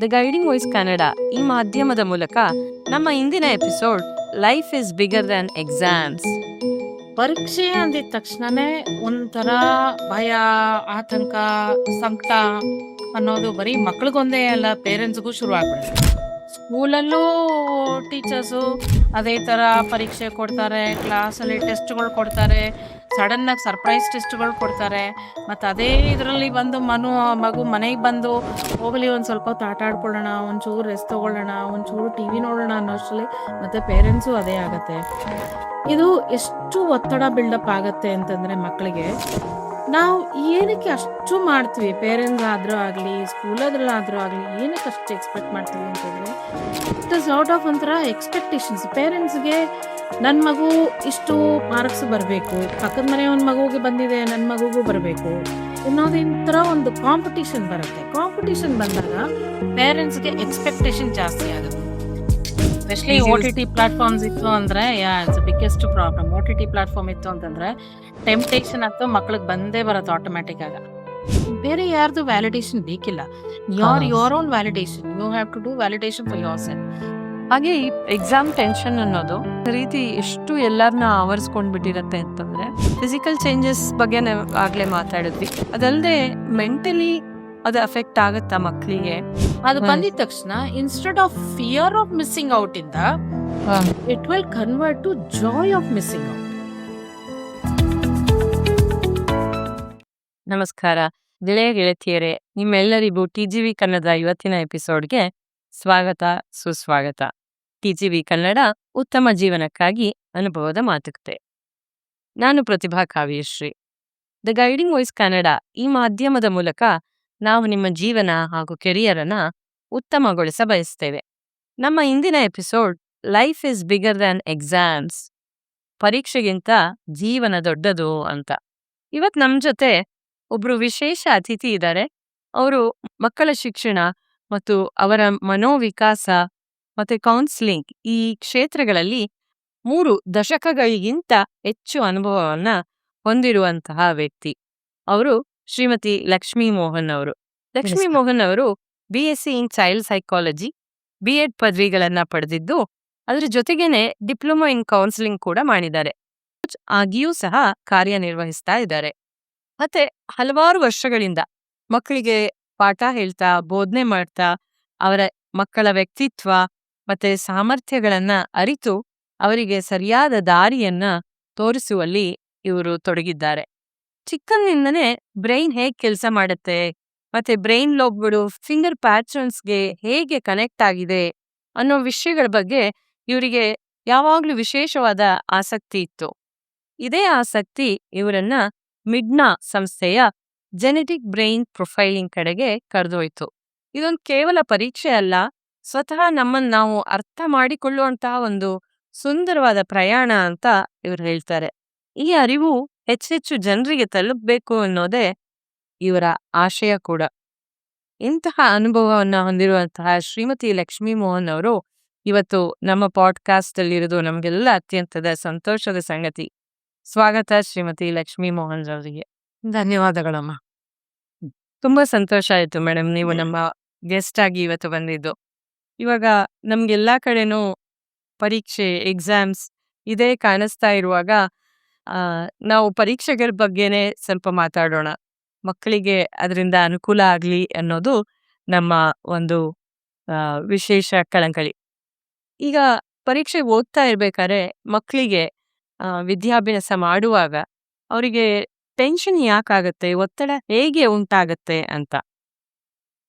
The guiding voice Kannada ಈ ಮಾಧ್ಯಮದ ಮೂಲಕ ನಮ್ಮ ಇಂದಿನ episode life is bigger than exams. ಪರೀಕ್ಷೆ ಅಂದಿದ ತಕ್ಷಣನೇ ಒಂಥರ ಭಯ, ಆತಂಕ, ಸಂಕಟ ಅನ್ನೋದು ಬರೀ ಮಕ್ಳಿಗೊಂದೇ ಅಲ್ಲ, ಪೇರೆಂಟ್ಸ್ಗೂ ಶುರು ಆಗ್ಬಿಡುತ್ತೆ. ಸ್ಕೂಲಲ್ಲೂ ಟೀಚರ್ಸು ಅದೇ ಥರ ಪರೀಕ್ಷೆ ಕೊಡ್ತಾರೆ, ಕ್ಲಾಸಲ್ಲಿ ಟೆಸ್ಟ್ಗಳು ಕೊಡ್ತಾರೆ, ಸಡನ್ನಾಗಿ ಸರ್ಪ್ರೈಸ್ ಟೆಸ್ಟ್ಗಳು ಕೊಡ್ತಾರೆ. ಮತ್ತು ಅದೇ ಇದರಲ್ಲಿ ಬಂದು ಮಗು ಮನೆಗೆ ಬಂದು ಹೋಗಲಿ ಒಂದು ಸ್ವಲ್ಪ ಹೊತ್ತು ಆಟ ಆಡ್ಕೊಳ್ಳೋಣ, ಒಂಚೂರು ರೆಸ್ಟ್ ತೊಗೊಳ್ಳೋಣ, ಒಂಚೂರು ಟಿ ವಿ ನೋಡೋಣ ಅನ್ನೋಷ್ಟರಲ್ಲಿ ಮತ್ತು ಪೇರೆಂಟ್ಸು ಅದೇ ಆಗುತ್ತೆ. ಇದು ಎಷ್ಟು ಒತ್ತಡ ಬಿಲ್ಡಪ್ ಆಗುತ್ತೆ ಅಂತಂದರೆ ಮಕ್ಕಳಿಗೆ, ನಾವು ಏನಕ್ಕೆ ಅಷ್ಟು ಮಾಡ್ತೀವಿ, ಪೇರೆಂಟ್ಸ್ ಆದರೂ ಆಗಲಿ, ಸ್ಕೂಲದ್ರಲ್ಲಾದರೂ ಆಗಲಿ, ಏನಕ್ಕೆ ಅಷ್ಟು ಎಕ್ಸ್ಪೆಕ್ಟ್ ಮಾಡ್ತೀವಿ ಅಂತಂದರೆ, ಇಟ್ ಇಸ್ ಔಟ್ ಆಫ್ ಒಂಥರ ಎಕ್ಸ್ಪೆಕ್ಟೇಷನ್ಸ್. ಪೇರೆಂಟ್ಸ್ಗೆ ನನ್ನ ಮಗು ಇಷ್ಟು ಮಾರ್ಕ್ಸ್ ಬರಬೇಕು, ಪಕ್ಕದ ಮನೆ ಒಂದು ಮಗುಗೆ ಬಂದಿದೆ, ನನ್ನ ಮಗುಗೂ ಬರಬೇಕು ಅನ್ನೋದೊಂಥರ ಒಂದು ಕಾಂಪಿಟಿಷನ್ ಬರುತ್ತೆ. ಕಾಂಪಿಟಿಷನ್ ಬಂದಾಗ ಪೇರೆಂಟ್ಸ್ಗೆ ಎಕ್ಸ್ಪೆಕ್ಟೇಷನ್ ಜಾಸ್ತಿ ಆಗುತ್ತೆ. ಎಸ್ಪೆಷಲಿ OTT ಪ್ಲಾಟ್ಫಾರ್ಮ್ಸ್ ಇತ್ತು ಅಂದರೆ, it's biggest problem. OTT platform ಇತ್ತು ಅಂತಂದರೆ ಟೆಂಪ್ಟೇಷನ್ ಅಂತೂ ಮಕ್ಳಿಗೆ ಬಂದೇ ಬರುತ್ತೆ ಆಟೋಮ್ಯಾಟಿಕ್ ಆಗ. ಬೇರೆ ಯಾರ್ದು ವ್ಯಾಲಿಡೇಷನ್ ಬೇಕಿಲ್ಲ. Your own validation, you have to do validation for yourself. ಹಾಗೆ ಈ ಎಕ್ಸಾಮ್ ಟೆನ್ಷನ್ ಅನ್ನೋದು ಒಂದು ರೀತಿ ಎಷ್ಟು ಎಲ್ಲರನ್ನ ಆವರಿಸ್ಕೊಂಡ್ಬಿಟ್ಟಿರತ್ತೆ ಅಂತಂದ್ರೆ, ಫಿಸಿಕಲ್ ಚೇಂಜಸ್ ಬಗ್ಗೆ ನಾವು ಆಗ್ಲೇ ಮಾತಾಡಿದ್ವಿ, ಅದಲ್ಲದೆ ಮೆಂಟಲಿ ಅದು ಅಫೆಕ್ಟ್ ಆಗುತ್ತಾ ಮಕ್ಕಳಿಗೆ. ಅದು ಬಂದಿದ ತಕ್ಷಣ instead of fear of missing out ಇಂದ it will convert to joy of missing out. ನಮಸ್ಕಾರ ಗೆಳೆಯ ಗೆಳತಿಯರೇ, ನಿಮ್ಮೆಲ್ಲರಿಗೂ TGV ಕನ್ನಡದ ಇವತ್ತಿನ ಎಪಿಸೋಡ್ಗೆ ಸ್ವಾಗತ ಸುಸ್ವಾಗತ. TGV ಕನ್ನಡ ಉತ್ತಮ ಜೀವನಕ್ಕಾಗಿ ಅನುಭವದ ಮಾತುಕತೆ. ನಾನು Prathibha Kavyashree. The guiding voice Kannada ಈ ಮಾಧ್ಯಮದ ಮೂಲಕ ನಾವು ನಿಮ್ಮ ಜೀವನ ಹಾಗೂ ಕೆರಿಯರನ್ನ ಉತ್ತಮಗೊಳಿಸ ಬಯಸ್ತೇವೆ. ನಮ್ಮ ಇಂದಿನ episode life is bigger than exams, ಪರೀಕ್ಷೆಗಿಂತ ಜೀವನ ದೊಡ್ಡದು ಅಂತ. ಇವತ್ತು ನಮ್ಮ ಜೊತೆ ಒಬ್ರು ವಿಶೇಷ ಅತಿಥಿ ಇದ್ದಾರೆ. ಅವರು ಮಕ್ಕಳ ಶಿಕ್ಷಣ ಮತ್ತು ಅವರ ಮನೋವಿಕಾಸ ಮತ್ತೆ ಕೌನ್ಸಿಲಿಂಗ್ ಈ ಕ್ಷೇತ್ರಗಳಲ್ಲಿ 3 ದಶಕಗಳಿಗಿಂತ ಹೆಚ್ಚು ಅನುಭವವನ್ನ ಹೊಂದಿರುವಂತಹ ವ್ಯಕ್ತಿ. ಅವರು ಶ್ರೀಮತಿ ಲಕ್ಷ್ಮೀ ಮೋಹನ್ ಅವರು. ಲಕ್ಷ್ಮೀ ಮೋಹನ್ ಅವರು BSc ಇನ್ ಚೈಲ್ಡ್ ಸೈಕಾಲಜಿ, B.Ed ಪದವಿಗಳನ್ನ ಪಡೆದಿದ್ದು, ಅದರ ಜೊತೆಗೇನೆ ಡಿಪ್ಲೊಮಾ ಇನ್ ಕೌನ್ಸಿಲಿಂಗ್ ಕೂಡ ಮಾಡಿದ್ದಾರೆ. ಆಗಿಯೂ ಸಹ ಕಾರ್ಯನಿರ್ವಹಿಸ್ತಾ ಇದ್ದಾರೆ. ಮತ್ತೆ ಹಲವಾರು ವರ್ಷಗಳಿಂದ ಮಕ್ಕಳಿಗೆ ಪಾಠ ಹೇಳ್ತಾ, ಬೋಧನೆ ಮಾಡ್ತಾ, ಅವರ ಮಕ್ಕಳ ವ್ಯಕ್ತಿತ್ವ ಮತ್ತೆ ಸಾಮರ್ಥ್ಯಗಳನ್ನ ಅರಿತು ಅವರಿಗೆ ಸರಿಯಾದ ದಾರಿಯನ್ನ ತೋರಿಸುವಲ್ಲಿ ಇವರು ತೊಡಗಿದ್ದಾರೆ. ಚಿಕ್ಕಂದಿನಿಂದನೇ ಬ್ರೈನ್ ಹೇಗೆ ಕೆಲಸ ಮಾಡುತ್ತೆ ಮತ್ತೆ ಬ್ರೈನ್ ಲೋಬ್ಗಳು ಫಿಂಗರ್ ಪ್ಯಾಟರ್ನ್ಸ್ಗೆ ಹೇಗೆ ಕನೆಕ್ಟ್ ಆಗಿದೆ ಅನ್ನೋ ವಿಷಯಗಳ ಬಗ್ಗೆ ಇವರಿಗೆ ಯಾವಾಗ್ಲೂ ವಿಶೇಷವಾದ ಆಸಕ್ತಿ ಇತ್ತು. ಇದೇ ಆಸಕ್ತಿ ಇವರನ್ನ ಮಿಡ್ನಾ ಸಂಸ್ಥೆಯ ಜೆನೆಟಿಕ್ ಬ್ರೈನ್ ಪ್ರೊಫೈಲಿಂಗ್ ಕಡೆಗೆ ಕರೆದೊಯ್ತು. ಇದೊಂದು ಕೇವಲ ಪರೀಕ್ಷೆ ಅಲ್ಲ, ಸ್ವತಃ ನಮ್ಮನ್ನು ನಾವು ಅರ್ಥ ಮಾಡಿಕೊಳ್ಳುವಂತಹ ಒಂದು ಸುಂದರವಾದ ಪ್ರಯಾಣ ಅಂತ ಇವರು ಹೇಳ್ತಾರೆ. ಈ ಅರಿವು ಹೆಚ್ಚೆಚ್ಚು ಜನರಿಗೆ ತಲುಪಬೇಕು ಅನ್ನೋದೇ ಇವರ ಆಶಯ ಕೂಡ. ಇಂತಹ ಅನುಭವವನ್ನ ಹೊಂದಿರುವಂತಹ ಶ್ರೀಮತಿ ಲಕ್ಷ್ಮೀ ಮೋಹನ್ ಅವರು ಇವತ್ತು ನಮ್ಮ ಪಾಡ್ಕಾಸ್ಟ್ ಅಲ್ಲಿರೋದು ನಮಗೆಲ್ಲ ಅತ್ಯಂತದ ಸಂತೋಷದ ಸಂಗತಿ. ಸ್ವಾಗತ ಶ್ರೀಮತಿ ಲಕ್ಷ್ಮೀ ಮೋಹನ್ ಅವರಿಗೆ. ಧನ್ಯವಾದಗಳಮ್ಮ. ತುಂಬಾ ಸಂತೋಷ ಆಯ್ತು ಮೇಡಮ್, ನೀವು ನಮ್ಮ ಗೆಸ್ಟ್ ಆಗಿ ಇವತ್ತು ಬಂದಿದ್ದು. ಇವಾಗ ನಮ್ಗೆಲ್ಲಾ ಕಡೆನೂ ಪರೀಕ್ಷೆ, ಎಕ್ಸಾಮ್ಸ್ ಇದೇ ಕಾಣಿಸ್ತಾ ಇರುವಾಗ ನಾವು ಪರೀಕ್ಷೆಗಳ ಬಗ್ಗೆನೇ ಸ್ವಲ್ಪ ಮಾತಾಡೋಣ. ಮಕ್ಕಳಿಗೆ ಅದರಿಂದ ಅನುಕೂಲ ಆಗ್ಲಿ ಅನ್ನೋದು ನಮ್ಮ ಒಂದು ವಿಶೇಷ ಕಳಕಳಿ. ಈಗ ಪರೀಕ್ಷೆ ಓದ್ತಾ ಇರ್ಬೇಕಾದ್ರೆ ಮಕ್ಕಳಿಗೆ ವಿದ್ಯಾಭ್ಯಾಸ ಮಾಡುವಾಗ ಅವರಿಗೆ ಟೆನ್ಷನ್ ಯಾಕಾಗತ್ತೆ, ಒತ್ತಡ ಹೇಗೆ ಉಂಟಾಗತ್ತೆ ಅಂತ.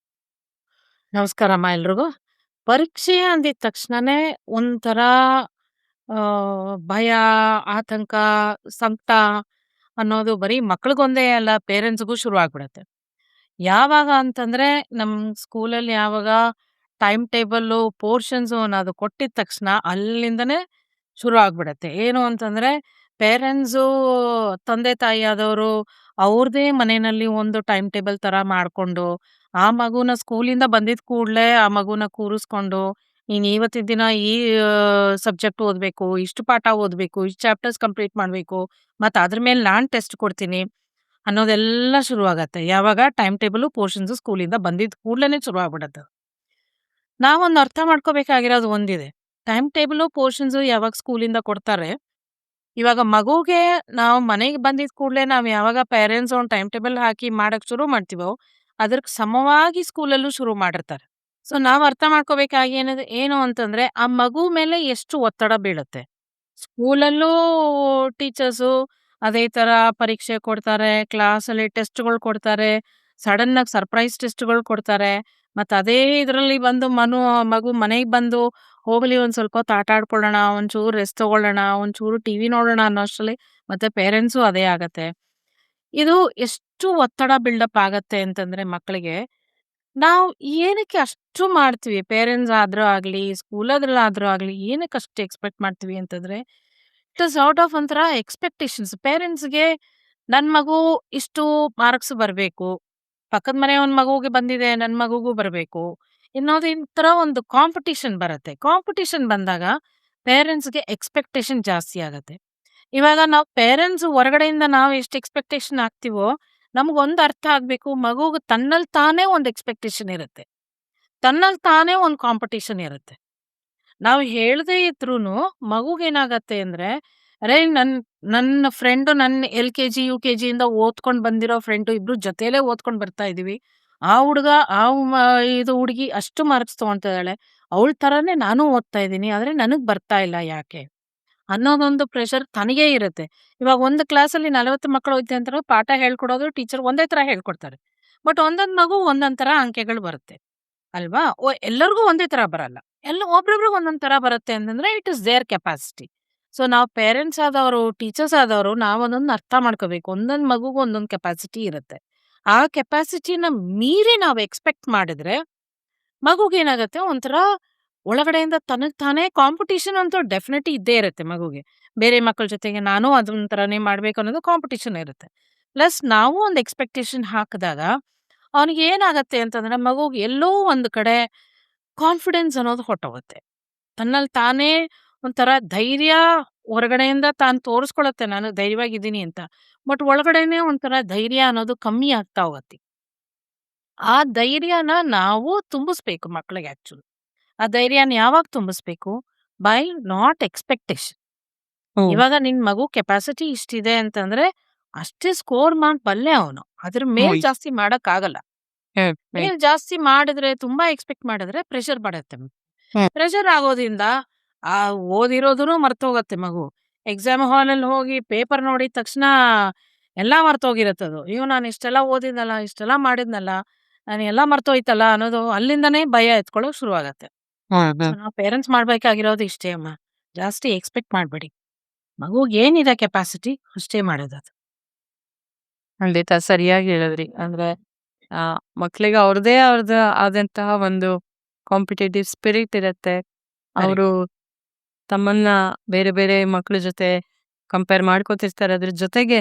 ನಮಸ್ಕಾರಮ್ಮ ಎಲ್ರಿಗೂ. ಪರೀಕ್ಷೆ ಅಂದಿದ ತಕ್ಷಣನೇ ಒಂಥರ ಭಯ, ಆತಂಕ, ಸಂಕಟ ಅನ್ನೋದು ಬರೀ ಮಕ್ಳಿಗೊಂದೇ ಅಲ್ಲ, ಪೇರೆಂಟ್ಸ್ಗೂ ಶುರು ಆಗ್ಬಿಡತ್ತೆ. ಯಾವಾಗ ಅಂತಂದ್ರೆ ನಮ್ಮ ಸ್ಕೂಲಲ್ಲಿ ಯಾವಾಗ ಟೈಮ್ ಟೇಬಲ್ಲು, ಪೋರ್ಷನ್ಸು ಅನ್ನೋದು ಕೊಟ್ಟಿದ ತಕ್ಷಣ ಅಲ್ಲಿಂದನೇ ಶುರು ಆಗ್ಬಿಡತ್ತೆ. ಏನು ಅಂತಂದ್ರೆ ಪೇರೆಂಟ್ಸು, ತಂದೆ ತಾಯಿ ಆದವರು ಅವ್ರದೇ ಮನೆಯಲ್ಲಿ ಒಂದು ಟೈಮ್ ಟೇಬಲ್ ಥರ ಮಾಡಿಕೊಂಡು, ಆ ಮಗುನ ಸ್ಕೂಲಿಂದ ಬಂದಿದ್ದ ಕೂಡಲೇ ಆ ಮಗುನ ಕೂರಿಸ್ಕೊಂಡು, ನೀನು ಇವತ್ತಿನ ದಿನ ಈ ಸಬ್ಜೆಕ್ಟ್ ಓದಬೇಕು, ಇಷ್ಟು ಪಾಠ ಓದಬೇಕು, ಇಷ್ಟು ಚಾಪ್ಟರ್ಸ್ ಕಂಪ್ಲೀಟ್ ಮಾಡಬೇಕು, ಮತ್ತು ಅದ್ರ ಮೇಲೆ ನಾನು ಟೆಸ್ಟ್ ಕೊಡ್ತೀನಿ ಅನ್ನೋದೆಲ್ಲ ಶುರುವಾಗತ್ತೆ. ಯಾವಾಗ ಟೈಮ್ ಟೇಬಲು, ಪೋರ್ಷನ್ಸು ಸ್ಕೂಲಿಂದ ಬಂದಿದ್ದ ಕೂಡಲೇ ಶುರು ಆಗ್ಬಿಡತ್ತೆ. ನಾವೊಂದು ಅರ್ಥ ಮಾಡ್ಕೋಬೇಕಾಗಿರೋದು ಒಂದಿದೆ. ಟೈಮ್ ಟೇಬಲು, ಪೋರ್ಷನ್ಸು ಯಾವಾಗ ಸ್ಕೂಲಿಂದ ಕೊಡ್ತಾರೆ. ಇವಾಗ ಮಗುಗೆ ನಾವು ಮನೆಗೆ ಬಂದಿದ್ದ ಕೂಡಲೇ ನಾವು ಯಾವಾಗ ಪೇರೆಂಟ್ಸ್ ಒಂದು ಟೈಮ್ ಟೇಬಲ್ ಹಾಕಿ ಮಾಡಕ್ ಶುರು ಮಾಡ್ತೀವೋ, ಅದಕ್ಕೆ ಸಮವಾಗಿ ಸ್ಕೂಲಲ್ಲೂ ಶುರು ಮಾಡಿರ್ತಾರೆ. ಸೊ ನಾವು ಅರ್ಥ ಮಾಡ್ಕೋಬೇಕಾಗಿ ಏನು ಅಂತಂದ್ರೆ, ಆ ಮಗು ಮೇಲೆ ಎಷ್ಟು ಒತ್ತಡ ಬೀಳುತ್ತೆ. ಸ್ಕೂಲಲ್ಲೂ ಟೀಚರ್ಸು ಅದೇ ತರ ಪರೀಕ್ಷೆ ಕೊಡ್ತಾರೆ, ಕ್ಲಾಸಲ್ಲಿ ಟೆಸ್ಟ್‌ಗಳು ಕೊಡ್ತಾರೆ, ಸಡನ್ನಾಗಿ ಸರ್ಪ್ರೈಸ್ ಟೆಸ್ಟ್‌ಗಳು ಕೊಡ್ತಾರೆ. ಮತ್ತೆ ಅದೇ ಇದರಲ್ಲಿ ಬಂದು ಮಗು ಮನೆಗೆ ಬಂದು ಹೋಗ್ಲಿ ಒಂದ್ ಸ್ವಲ್ಪ ಹೊತ್ತು ಆಟ ಆಡ್ಕೊಳ್ಳೋಣ, ಒಂಚೂರು ರೆಸ್ಟ್ ತಗೊಳ್ಳೋಣ, ಒಂಚೂರು ಟಿವಿ ನೋಡೋಣ ಅನ್ನೋ ಅಷ್ಟ್ರಲ್ಲಿ ಮತ್ತೆ ಪೇರೆಂಟ್ಸು ಅದೇ ಆಗತ್ತೆ. ಇದು ಎಷ್ಟು ಒತ್ತಡ ಬಿಲ್ಡಪ್ ಆಗತ್ತೆ ಅಂತಂದ್ರೆ ಮಕ್ಕಳಿಗೆ, ನಾವು ಏನಕ್ಕೆ ಅಷ್ಟು ಮಾಡ್ತೀವಿ? ಪೇರೆಂಟ್ಸ್ ಆದ್ರೂ ಆಗ್ಲಿ, ಸ್ಕೂಲಲ್ಲಾದ್ರೂ ಆಗ್ಲಿ, ಏನಕ್ಕೆ ಅಷ್ಟು ಎಕ್ಸ್‌ಪೆಕ್ಟ್ ಮಾಡ್ತೀವಿ ಅಂತಂದ್ರೆ, ಇಟ್ ಈಸ್ ಔಟ್ ಆಫ್ ಒಂಥರ ಎಕ್ಸ್‌ಪೆಕ್ಟೇಷನ್ಸ್. ಪೇರೆಂಟ್ಸ್‌ಗೆ ನನ್ ಮಗು ಇಷ್ಟು ಮಾರ್ಕ್ಸ್ ಬರ್ಬೇಕು. ಪಕ್ಕದ ಮನೆಯವನ್ ಮಗುಗೆ ಬಂದಿದೆ, ನನ್ ಮಗುಗೂ ಬರ್ಬೇಕು. ಇನ್ನೊಂದು ಈ ತರ ಒಂದು ಕಾಂಪಿಟಿಷನ್ ಬರತ್ತೆ. ಕಾಂಪಿಟಿಷನ್ ಬಂದಾಗ ಪೇರೆಂಟ್ಸ್‌ಗೆ ಎಕ್ಸ್‌ಪೆಕ್ಟೇಷನ್ ಜಾಸ್ತಿ ಆಗತ್ತೆ. ಇವಾಗ ನಾವು ಪೇರೆಂಟ್ಸ್ ಹೊರಗಡೆಯಿಂದ ನಾವು ಎಷ್ಟು ಎಕ್ಸ್‌ಪೆಕ್ಟೇಷನ್ ಹಾಕ್ತಿವೋ, ನಮಗೊಂದು ಅರ್ಥ ಆಗ್ಬೇಕು, ಮಗುಗೆ ತನ್ನಲ್ಲಿ ತಾನೇ ಒಂದು ಎಕ್ಸ್‌ಪೆಕ್ಟೇಷನ್ ಇರುತ್ತೆ. ತನ್ನಲ್ಲಿ ತಾನೇ ಒಂದು ಕಾಂಪಿಟಿಷನ್ ಇರುತ್ತೆ. ನಾವು ಹೇಳ್ದೇ ಇದ್ರೂನು ಮಗುಗೇನಾಗತ್ತೆ ಅಂದ್ರೆ, ಅರೆ ನನ್ನ ಫ್ರೆಂಡು ಎಲ್-ಕೆ-ಜಿ, ಯು-ಕೆ-ಜಿಯಿಂದ ಓದ್ಕೊಂಡ್ ಬಂದಿರೋ ಫ್ರೆಂಡು ಇಬ್ರು ಜೊತೆಲೇ ಓದ್ಕೊಂಡ್ ಬರ್ತಾ ಇದೀವಿ. ಆ ಹುಡುಗ ಆ ಮ ಇದು ಹುಡುಗಿ ಅಷ್ಟು ಮಾರ್ಕ್ಸ್ ತಗೊಂತಾ ಇದ್ದಾಳೆ. ಅವಳ ತರಾನೇ ನಾನು ಓದ್ತಾ ಇದ್ದೀನಿ. ಆದ್ರೆ ನನಗ್ ಬರ್ತಾ ಇಲ್ಲ ಯಾಕೆ? ಅನ್ನೋದೊಂದು ಪ್ರೆಷರ್ ತನಗೇ ಇರುತ್ತೆ. ಇವಾಗ ಒಂದು ಕ್ಲಾಸಲ್ಲಿ 40 ಮಕ್ಕಳು ಇದ್ದೆ ಅಂತಾರೆ, ಪಾಠ ಹೇಳ್ಕೊಡೋದು ಟೀಚರ್ ಒಂದೇ ತರ ಹೇಳ್ಕೊಡ್ತಾರೆ. ಬಟ್ ಒಂದೊಂದ್ ಮಗು ಒಂದೊಂದ್ ತರ ಅಂಕೆಗಳು ಬರುತ್ತೆ. ಅಲ್ವಾ? ಎಲ್ಲರಿಗೂ ಒಂದೇ ತರ ಬರಲ್ಲ. ಒಬ್ರೊಬ್ರಿಗೆ ಒಂದೊಂದ್ ತರ ಬರುತ್ತೆ ಅಂತಂದ್ರೆ it is their capacity. So ನಾವು ಪೇರೆಂಟ್ಸ್ ಆದವರು, ಟೀಚರ್ಸ್ ಆದವರು ನಾವದನ್ನ ಅರ್ಥ ಮಾಡ್ಕೋಬೇಕು. ಒಂದೊಂದ್ ಮಗುಗೂ ಒಂದೊಂದ್ ಕೆಪಾಸಿಟಿ ಇರುತ್ತೆ. ಆ ಕೆಪಾಸಿಟಿನ ಮೀರಿ ನಾವು ಎಕ್ಸ್‌ಪೆಕ್ಟ್ ಮಾಡಿದ್ರೆ, ಮಗುಗೇನಾಗತ್ತೆ ಒಂಥರ ಒಳಗಡೆಯಿಂದ ತನಗ್ ತಾನೇ ಕಾಂಪಿಟಿಷನ್ ಅಂತೂ ಡೆಫಿನೆಟ್ಲಿ ಇದ್ದೇ ಇರುತ್ತೆ ಮಗುಗೆ. ಬೇರೆ ಮಕ್ಕಳ ಜೊತೆಗೆ ನಾನು ಅದೊಂದ್ ತರಾನೇ ಮಾಡ್ಬೇಕು ಅನ್ನೋದು ಕಾಂಪಿಟಿಷನ್ ಇರುತ್ತೆ. ಪ್ಲಸ್ ನಾವು ಒಂದು ಎಕ್ಸ್‌ಪೆಕ್ಟೇಷನ್ ಹಾಕಿದಾಗ ಅವನಿಗೆ ಏನಾಗತ್ತೆ ಅಂತಂದ್ರೆ ಮಗುಗೆ ಎಲ್ಲೋ ಒಂದು ಕಡೆ ಕಾನ್ಫಿಡೆನ್ಸ್ ಅನ್ನೋದು ಹೊರ್ಟೋಗುತ್ತೆ. ತನ್ನಲ್ಲಿ ತಾನೇ ಒಂಥರ ಧೈರ್ಯ ಹೊರಗಡೆಯಿಂದ ತಾನು ತೋರಿಸ್ಕೊಳತ್ತೆ ನಾನು ಧೈರ್ಯವಾಗಿದ್ದೀನಿ ಅಂತ. ಬಟ್ ಒಳಗಡೆನೆ ಒಂಥರ ಧೈರ್ಯ ಅನ್ನೋದು ಕಮ್ಮಿ ಆಗ್ತಾ ಹೋಗತ್ತೆ. ಆ ಧೈರ್ಯನ ನಾವು ತುಂಬಿಸ್ಬೇಕು ಮಕ್ಕಳಿಗೆ ಆಕ್ಚುಲಿ. ಆ ಧೈರ್ಯನ ಯಾವಾಗ ತುಂಬಿಸ್ಬೇಕು? By not expectation. ಓಹ್! ಇವಾಗ ನಿನ್ ಮಗು ಕೆಪಾಸಿಟಿ ಇಷ್ಟಿದೆ ಅಂತಂದ್ರೆ, ಅಷ್ಟೇ ಸ್ಕೋರ್ ಬಲ್ಲೆ ಅವನು. ಅದ್ರ ಮೇಲ್ ಓಯ್! ಜಾಸ್ತಿ ಮಾಡಕ್ಕಾಗಲ್ಲ. ರೈಟ್. ಮೇಲ್ ಜಾಸ್ತಿ ಮಾಡಿದ್ರೆ, ತುಂಬಾ ಎಕ್ಸ್‌ಪೆಕ್ಟ್ ಮಾಡಿದ್ರೆ ಪ್ರೆಷರ್ ಬರುತ್ತೆ. ಹ್ಮ್. ಪ್ರೆಷರ್ ಆಗೋದ್ರಿಂದ ಆ ಓದಿರೋದುನು ಮರ್ತೋಗತ್ತೆ ಮಗು. ಎಕ್ಸಾಮ್ ಹಾಲಲ್ಲಿ ಹೋಗಿ ಪೇಪರ್ ನೋಡಿದ ತಕ್ಷಣ ಎಲ್ಲಾ ಮರ್ತೋಗಿರತ್ತದು. ಅಯ್ಯೋ! ನಾನು ಇಷ್ಟೆಲ್ಲ ಓದಿದ್ನಲ್ಲ, ಇಷ್ಟೆಲ್ಲ ಮಾಡಿದ್ನಲ್ಲ, ನಾನು ಎಲ್ಲ ಮರ್ತೋಯ್ತಲ್ಲ ಅನ್ನೋದು ಅಲ್ಲಿಂದನೇ ಭಯ ಎತ್ಕೊಳ್ಳೋಕೆ ಶುರುವಾಗತ್ತೆ. ಹೌದು. ಸೊ ನಾವು ಪೇರೆಂಟ್ಸ್ ಮಾಡ್ಬೇಕಾಗಿರೋದು ಇಷ್ಟೇ ಅಮ್ಮ. ಜಾಸ್ತಿ ಎಕ್ಸ್‌ಪೆಕ್ಟ್ ಮಾಡ್ಬೇಡಿ. ಮಗುಗೆ ಏನಿದೆ ಕೆಪಾಸಿಟಿ ಅಷ್ಟೇ ಮಾಡೋದದು. ಖಂಡಿತ ಸರಿಯಾಗಿ ಹೇಳಿದ್ರಿ. ಅಂದ್ರೆ ಮಕ್ಳಿಗೆ ಅವ್ರದ್ದೇ ಆದಂತಹ ಒಂದು ಕಾಂಪಿಟೇಟಿವ್ ಸ್ಪಿರಿಟ್ ಇರತ್ತೆ. ಕರೆಕ್ಟ್. ಅವರು ತಮ್ಮನ್ನ ಬೇರೆ ಬೇರೆ ಮಕ್ಳ ಜೊತೆ ಕಂಪೇರ್ ಮಾಡ್ಕೋತಿರ್ತಾರೆ. ಅದ್ರ ಜೊತೆಗೆ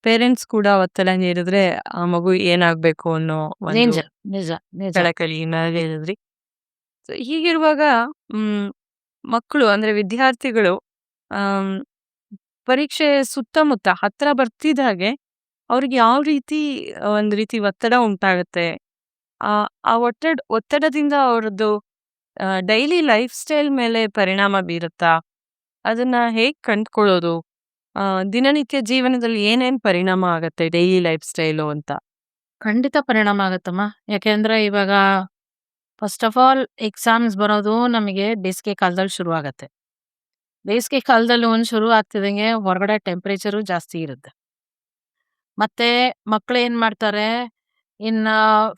ಪೇರೆಂಟ್ಸ್ ಕೂಡ ಒತ್ತಡ ಹೇರಿದ್ರೆ ಆ ಮಗು ಏನಾಗ್ಬೇಕು ಅನ್ನೋ ಒಂದು ನಿಜ, ನಿಜ, ನಿಜ. ಕಳಕಳಿಯಿಂದ ಹೇಳಿದ್ರಿ. ಸೊ ಹೀಗಿರುವಾಗ ಮ್ ಮಕ್ಕಳು ಅಂದ್ರೆ ವಿದ್ಯಾರ್ಥಿಗಳು ಆಮ್, ಪರೀಕ್ಷೆ ಸುತ್ತಮುತ್ತ ಹತ್ರ ಬರ್ತಿದ್ದ ಹಾಗೆ ಅವ್ರಿಗೆ ಯಾವ ರೀತಿ ಒಂದ್ ರೀತಿ ಒತ್ತಡ ಉಂಟಾಗತ್ತೆ? ಆ ಆ ಒತ್ತಡದಿಂದ ಅವ್ರದ್ದು ಡೈಲಿ ಲೈಫ್ ಸ್ಟೈಲ್ ಮೇಲೆ ಪರಿಣಾಮ ಬೀರುತ್ತಾ? ಅದನ್ನ ಹೇಗ್ ಕಂಡ್ಕೊಳ್ಳೋದು? ಆ ದಿನನಿತ್ಯ ಜೀವನದಲ್ಲಿ ಏನೇನ್ ಪರಿಣಾಮ ಆಗತ್ತೆ ಡೈಲಿ ಲೈಫ್ ಸ್ಟೈಲು ಅಂತ? ಖಂಡಿತ ಪರಿಣಾಮ ಆಗತ್ತಮ್ಮ. ಯಾಕೆಂದ್ರೆ ಇವಾಗ ಫಸ್ಟ್ ಆಫ್ ಆಲ್ ಎಕ್ಸಾಮ್ಸ್ ಬರೋದು ನಮಗೆ ಬೇಸಿಗೆ ಕಾಲದಲ್ಲಿ ಶುರುವಾಗತ್ತೆ. ಬೇಸಿಗೆ ಕಾಲದಲ್ಲಿ ಶುರು ಆಗ್ತಿದಂಗೆ ಹೊರಗಡೆ ಟೆಂಪರೇಚರು ಜಾಸ್ತಿ ಇರುತ್ತೆ. ಮತ್ತೆ ಮಕ್ಳೇನ್ ಮಾಡ್ತಾರೆ, ಇನ್ನ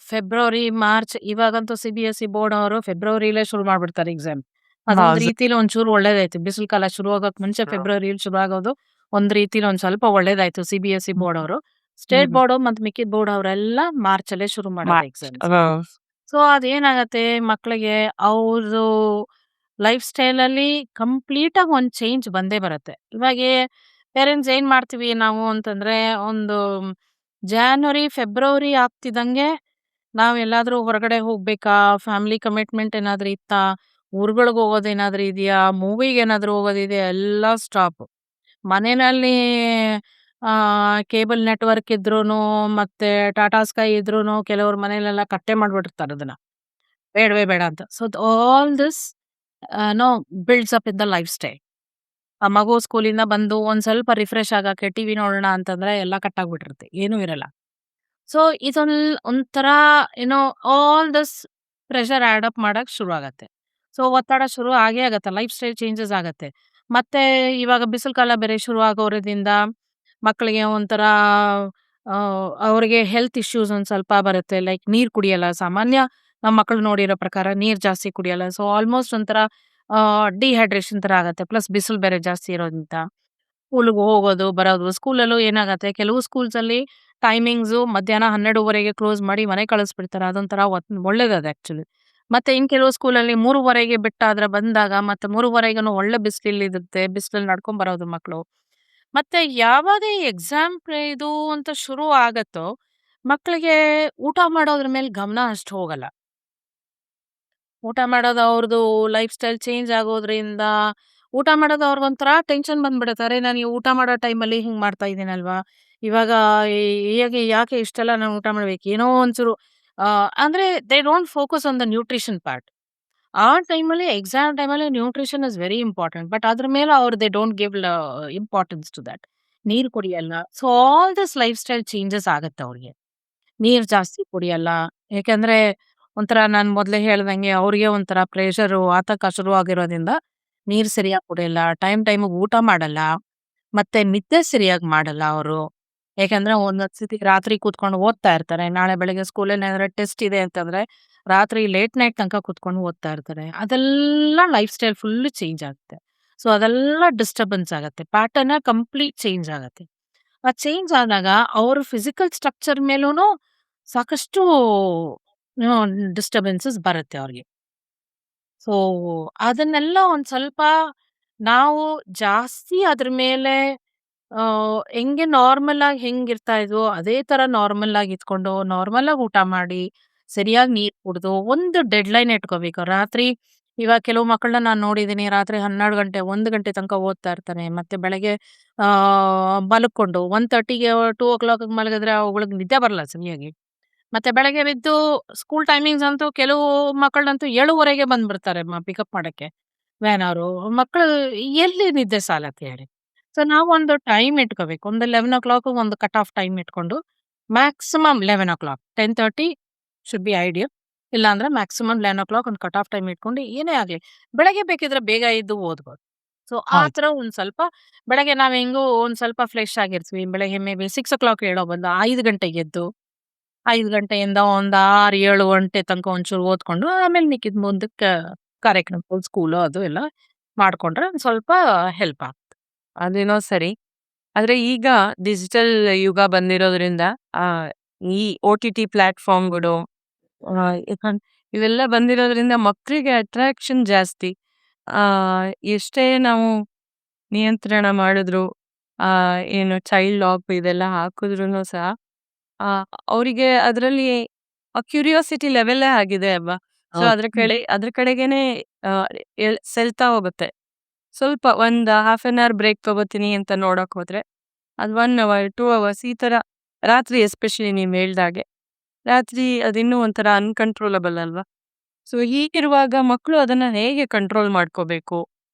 ಫೆಬ್ರವರಿ, ಮಾರ್ಚ್ ಇವಾಗಂತೂ ಸಿ-ಬಿ-ಎಸ್-ಇ ಬೋರ್ಡ್ ಅವರು ಫೆಬ್ರವರಿಲೇ ಶುರು ಮಾಡ್ಬಿಡ್ತಾರೆ ಎಕ್ಸಾಮ್. ಅದೊಂದ್ ಹೌದು. ರೀತಿಲಿ ಒಂಚೂರು ಒಳ್ಳೇದಾಯ್ತು. ಬಿಸಿಲು ಕಾಲ ಶುರು ಆಗೋಕ್ ಮುಂಚೆ ಫೆಬ್ರವರಿಲಿ ಶುರು ಆಗೋದು ಒಂದ್ ರೀತಿಲಿ ಒಂದ್ ಸ್ವಲ್ಪ ಒಳ್ಳೇದಾಯ್ತು ಸಿ-ಬಿ-ಎಸ್-ಇ ಬೋರ್ಡ್ ಅವರು. ಸ್ಟೇಟ್ ಹ್ಮ್. ಬೋರ್ಡು ಮತ್ತೆ ಮಿಕ್ಕಿದ ಬೋರ್ಡ್ ಅವರೆಲ್ಲ ಮಾರ್ಚಲ್ಲೇ ಶುರು ಮಾಡೋದು ಮಾರ್ಚ್. ಎಕ್ಸಾಮ್ಸ್. ಸೊ ಅದೇನಾಗತ್ತೆ ಮಕ್ಳಿಗೆ ಅವ್ರ್ದು ಲೈಫ್ ಸ್ಟೈಲಲ್ಲಿ ಕಂಪ್ಲೀಟಾಗಿ ಒಂದ್ ಚೇಂಜ್ ಬಂದೇ ಬರುತ್ತೆ. ಇವಾಗೆ ಪೇರೆಂಟ್ಸ್ ಏನ್ ಮಾಡ್ತೀವಿ ನಾವು ಅಂತಂದ್ರೆ, ಒಂದು ಜಾನ್ವರಿ, ಫೆಬ್ರವರಿ ಆಗ್ತಿದ್ದಂಗೆ ನಾವೆಲ್ಲಾದ್ರೂ ಹೊರಗಡೆ ಹೋಗ್ಬೇಕಾ? ಫ್ಯಾಮಿಲಿ ಕಮಿಟ್ಮೆಂಟ್ ಏನಾದ್ರೂ ಇತ್ತಾ? ಊರುಗಳಿಗೆ ಹೋಗೋದೇನಾದ್ರೂ ಇದೆಯಾ? ಮೂವಿಗೇನಾದ್ರೂ ಹೋಗೋದಿದೆಯಾ? ಎಲ್ಲ ಸ್ಟಾಪ್. ಮನೆಯಲ್ಲಿ ಕೇಬಲ್ ನೆಟ್‌ವರ್ಕ್ ಇದ್ರೂನು, ಮತ್ತೆ ಟಾಟಾ ಸ್ಕೈ ಇದ್ರೂನು ಕೆಲವ್ರ ಮನೇಲೆಲ್ಲ ಕಟ್ಟೆ ಮಾಡ್ಬಿಟ್ಟಿರ್ತಾರೆ ಅದನ್ನ. ಬೇಡವೇ ಬೇಡ ಅಂತ. So all this no builds up in the lifestyle. ಆ ಮಗು ಸ್ಕೂಲಿಂದ ಬಂದು ಒಂದ್ ಸ್ವಲ್ಪ ರಿಫ್ರೆಶ್ ಆಗಕ್ಕೆ ಟಿವಿ ನೋಡೋಣ ಅಂತಂದ್ರೆ ಎಲ್ಲ ಕಟ್ ಆಗ್ಬಿಟ್ಟಿರುತ್ತೆ. ಏನೂ ಇರಲ್ಲ. ಸೊ ಒಂಥರ ಏನೋ all this pressure add up ಮಾಡಕ್ ಶುರು ಆಗತ್ತೆ. ಸೊ ಒತ್ತಡ ಶುರು ಆಗೇ ಆಗತ್ತೆ. ಲೈಫ್ ಸ್ಟೈಲ್ ಚೇಂಜಸ್ ಆಗತ್ತೆ. ಮತ್ತೆ ಇವಾಗ ಬಿಸಿಲು ಕಾಲ ಬೇರೆ ಶುರು ಆಗೋದ್ರಿಂದ ಮಕ್ಕಳಿಗೆ ಒಂಥರ ಅವ್ರಿಗೆ ಹೆಲ್ತ್ ಇಶ್ಯೂಸ್ ಒಂದ್ ಸ್ವಲ್ಪ ಬರುತ್ತೆ. ಲೈಕ್ ನೀರ್ ಕುಡಿಯಲ್ಲ. ಸಾಮಾನ್ಯ ನಮ್ಮ ಮಕ್ಕಳು ನೋಡಿರೋ ಪ್ರಕಾರ ನೀರ್ ಜಾಸ್ತಿ ಕುಡಿಯಲ್ಲ. ಸೊ ಆಲ್ಮೋಸ್ಟ್ ಒಂಥರ ಡಿಹೈಡ್ರೇಷನ್ ತರ ಆಗತ್ತೆ. ಪ್ಲಸ್ ಬಿಸಿಲು ಬೇರೆ ಜಾಸ್ತಿ ಇರೋದ್ರಿಂದ. ಸ್ಕೂಲ್‌ಗೆ ಹೋಗೋದು, ಬರೋದು. ಸ್ಕೂಲಲ್ಲೂ ಏನಾಗತ್ತೆ, ಕೆಲವು ಸ್ಕೂಲ್ಸಲ್ಲಿ ಟೈಮಿಂಗ್ಸು ಮಧ್ಯಾಹ್ನ 12:30ಗೆ ಕ್ಲೋಸ್ ಮಾಡಿ ಮನೆಗೆ ಕಳಿಸ್ಬಿಡ್ತಾರೆ. ಅದೊಂಥರ ಒಳ್ಳೇದದು ಆಕ್ಚುಲಿ. ಮತ್ತೆ ಇನ್ ಕೆಲವು ಸ್ಕೂಲಲ್ಲಿ 3:30ಗೆ ಬಿಟ್ಟಾದ್ರೆ ಬಂದಾಗ ಮತ್ತೆ 3:30ಗೆನು ಒಳ್ಳೆ ಬಿಸಿಲಿರುತ್ತೆ. ಬಿಸಿಲಲ್ಲಿ ನಡ್ಕೊಂಡ್ ಬರೋದು ಮಕ್ಕಳು. ಮತ್ತೆ ಯಾವಾಗ ಈ ಎಕ್ಸಾಮ್ ಇದು ಅಂತ ಶುರು ಆಗತ್ತೋ, ಮಕ್ಕಳಿಗೆ ಊಟ ಮಾಡೋದ್ರ ಮೇಲೆ ಗಮನ ಅಷ್ಟು ಹೋಗಲ್ಲ. ಊಟ ಮಾಡೋದು ಅವ್ರದ್ದು ಲೈಫ್ ಸ್ಟೈಲ್ ಚೇಂಜ್ ಆಗೋದ್ರಿಂದ, ಊಟ ಮಾಡೋದು ಅವ್ರಿಗೊಂಥರ ಟೆನ್ಷನ್ ಬಂದ್ಬಿಡುತ್ತೆ. ಅರೆ ನಾನು ಈ ಊಟ ಮಾಡೋ ಟೈಮಲ್ಲಿ ಹಿಂಗ್ ಮಾಡ್ತಾ ಇದ್ದೀನಲ್ವಾ? ಇವಾಗ ಹೇಗೆ ಯಾಕೆ ಇಷ್ಟೆಲ್ಲ ನಾನು ಊಟ ಮಾಡ್ಬೇಕು? ಏನೋ ಒಂಚೂರು ಅಂದ್ರೆ they don't focus on the nutrition part. ಆ ಟೈಮಲ್ಲಿ ಎಕ್ಸಾಮ್ ಟೈಮಲ್ಲಿ nutrition is very important. But ಅದ್ರ ಮೇಲೆ they don't give importance to that. ನೀರ್ ಕುಡಿಯಲ್ಲ. So all this lifestyle changes ಆಗತ್ತೆ ಅವ್ರಿಗೆ. ನೀರ್ ಜಾಸ್ತಿ ಕುಡಿಯಲ್ಲ. ಯಾಕಂದ್ರೆ ಒಂಥರ ನಾನ್ ಮೊದ್ಲೇ ಹೇಳ್ದಂಗೆ ಅವ್ರಿಗೆ ಒಂಥರ ಪ್ರೆಷರು, ಆತಂಕ ಶುರುವಾಗಿರೋದ್ರಿಂದ ನೀರ್ ಸರಿಯಾಗಿ ಕುಡಿಯಲ್ಲ. ಟೈಮಿಗ್ ಊಟ ಮಾಡಲ್ಲ. ಮತ್ತೆ ನಿದ್ದೆ ಸರಿಯಾಗಿ ಮಾಡಲ್ಲ ಅವರು. ಯಾಕಂದ್ರೆ ಒಂದೊಂದ್ ಸತಿ ರಾತ್ರಿ ಕೂತ್ಕೊಂಡು ಓದ್ತಾ ಇರ್ತಾರೆ. ನಾಳೆ ಬೆಳಗ್ಗೆ ಸ್ಕೂಲಲ್ಲಿ ಏನಾದ್ರು ಟೆಸ್ಟ್ ಇದೆ ಅಂತಂದ್ರೆ, ರಾತ್ರಿ ಲೇಟ್ ನೈಟ್ ತನಕ ಕೂತ್ಕೊಂಡು ಓದ್ತಾ ಇರ್ತಾರೆ. ಅದೆಲ್ಲ ಲೈಫ್ ಸ್ಟೈಲ್ ಫುಲ್ ಚೇಂಜ್ ಆಗುತ್ತೆ. ಸೊ ಅದೆಲ್ಲ ಡಿಸ್ಟರ್ಬೆನ್ಸ್ ಆಗತ್ತೆ. ಪ್ಯಾಟರ್ನ್ ಕಂಪ್ಲೀಟ್ ಚೇಂಜ್ ಆಗತ್ತೆ. ಆ ಚೇಂಜ್ ಆದಾಗ ಅವ್ರ ಫಿಸಿಕಲ್ ಸ್ಟ್ರಕ್ಚರ್ ಮೇಲೂನು ಸಾಕಷ್ಟು ಡಿಸ್ಟರ್ಬೆನ್ಸಸ್ ಬರುತ್ತೆ ಅವ್ರಿಗೆ. ಸೊ ಅದನ್ನೆಲ್ಲ ಒಂದ್ ಸ್ವಲ್ಪ ನಾವು ಜಾಸ್ತಿ ಅದ್ರ ಮೇಲೆ ಹೆಂಗೆ ನಾರ್ಮಲ್ ಆಗಿ ಹೆಂಗಿರ್ತಾ ಇದ್ವೋ ಅದೇ ತರ ನಾರ್ಮಲ್ ಆಗಿ ಇದ್ಕೊಂಡು, ನಾರ್ಮಲ್ ಆಗಿ ಊಟ ಮಾಡಿ, ಸರಿಯಾಗಿ ನೀರ್ ಕುಡ್ದು, ಒಂದು ಡೆಡ್‌ಲೈನ್ ಇಟ್ಕೋಬೇಕು. ರಾತ್ರಿ ಇವಾಗ ಕೆಲವು ಮಕ್ಕಳನ್ನ ನಾನ್ ನೋಡಿದೀನಿ. ರಾತ್ರಿ 12 ಗಂಟೆ, 1 ಗಂಟೆ ತನಕ ಓದ್ತಾ ಇರ್ತಾನೆ. ಮತ್ತೆ ಬೆಳಗ್ಗೆ ಮಲ್ಕೊಂಡು 1:30ಗೆ 2:00ಗೆ ಮಲಗಿದ್ರೆ ಅವುಗಳಿಗೆ ನಿದ್ದೆ ಬರಲ್ಲ ಸರಿಯಾಗಿ. ಮತ್ತೆ ಬೆಳಗ್ಗೆ ಬಿದ್ದು ಸ್ಕೂಲ್ ಟೈಮಿಂಗ್ಸ್ ಅಂತೂ ಕೆಲವು ಮಕ್ಕಳಂತೂ 7:30ಗೆ ಬಂದ್ಬಿಡ್ತಾರೆ ಪಿಕಪ್ ಮಾಡಕ್ಕೆ ವ್ಯಾನ್ ಅವರು. ಮಕ್ಕಳು ಎಲ್ಲಿ ನಿದ್ದೆ ಸಾಲತ್ತೆ ಹೇಳಿ. ಸೊ ನಾವು ಒಂದು ಟೈಮ್ ಇಟ್ಕೋಬೇಕು. ಒಂದು 11:00 ಒಂದು ಕಟ್ ಆಫ್ ಟೈಮ್ ಇಟ್ಕೊಂಡು ಮ್ಯಾಕ್ಸಿಮಮ್ 11:00 10:30 ಶುಡ್ ಬಿ ಐಡಿಯಲ್. ಇಲ್ಲಾಂದ್ರೆ ಮ್ಯಾಕ್ಸಿಮಮ್ 11:00 ಒಂದು ಕಟ್ ಆಫ್ ಟೈಮ್ ಇಟ್ಕೊಂಡು ಏನೇ ಆಗ್ಲಿ ಬೆಳಗ್ಗೆ ಬೇಕಿದ್ರೆ ಬೇಗ ಎದ್ದು ಓದ್ಬೋದು. ಸೊ ಆ ಹೌದು. ತರ ಒಂದ್ ಸ್ವಲ್ಪ ಬೆಳಗ್ಗೆ ನಾವ್ ಹೆಂಗೋ ಒಂದ್ ಸ್ವಲ್ಪ ಫ್ರೆಶ್ ಆಗಿರ್ತೀವಿ. ಬೆಳಗ್ಗೆ ಮೇ ಬಿ 6:00 ಹೇಳೋ ಬದಲು 5 ಗಂಟೆಗೆ ಎದ್ದು 5 ಗಂಟೆಯಿಂದ ಒಂದ್ 6, 7 ಗಂಟೆ ತನಕ ಒಂಚೂರು ಓದ್ಕೊಂಡು ಆಮೇಲೆ ಮಿಕ್ಕಿದ್ ಮುಂದಕ್ಕೆ ಕಾರ್ಯಕ್ರಮಗಳು ಸ್ಕೂಲು ಅದು ಎಲ್ಲ ಮಾಡ್ಕೊಂಡ್ರೆ ಒಂದ್ ಸ್ವಲ್ಪ ಹೆಲ್ಪ್ ಆಗುತ್ತೆ. ಅದೇನೋ ಸರಿ. ಆದ್ರೆ ಈಗ ಡಿಜಿಟಲ್ ಯುಗ ಬಂದಿರೋದ್ರಿಂದ ಆ ಈ OTT ಪ್ಲಾಟ್‌ಫಾರ್ಮ್‌ಗಳು ಯಾಕಂದ್ ಇವೆಲ್ಲ ಬಂದಿರೋದ್ರಿಂದ ಮಕ್ಳಿಗೆ ಅಟ್ರಾಕ್ಷನ್ ಜಾಸ್ತಿ. ಆ ಎಷ್ಟೇ ನಾವು ನಿಯಂತ್ರಣ ಮಾಡಿದ್ರು, ಏನು ಚೈಲ್ಡ್ ಲಾಕ್ ಇದೆಲ್ಲ ಹಾಕಿದ್ರುನು ಸಹ ಆ ಅವರಿಗೆ ಅದರಲ್ಲಿ ಆ ಕ್ಯೂರಿಯಾಸಿಟಿ ಲೆವೆಲ್ಲೇ ಆಗಿದೆ ಅಲ್ವಾ? ಸೊ ಅದ್ರ ಕಡೆಗೇನೆ ಆ ಸೆಳ್ತಾ ಹೋಗುತ್ತೆ. ಸ್ವಲ್ಪ ಒಂದ್ ಹಾಫ್ ಆನ್ ಅವರ್ ಬ್ರೇಕ್ ತಗೋತೀನಿ ಅಂತ ನೋಡಕ್ ಹೋದ್ರೆ, ಅದು 1 ಅವರ್, 2 ಅವರ್ಸ್ ಈ ತರ ರಾತ್ರಿ ಎಸ್ಪೆಷಲಿ ನೀವ್ ಹೇಳ್ದಾಗೆ. ರಾತ್ರಿ ಅದಿನ್ನೂ ಒಂಥರ ಅನ್‌ಕಂಟ್ರೋಲಬಲ್ ಅಲ್ವಾ? ಸೊ ಹೀಗಿರುವಾಗ ಮಕ್ಳು ಅದನ್ನ ಹೇಗೆ ಕಂಟ್ರೋಲ್ ಮಾಡ್ಕೋಬೇಕು?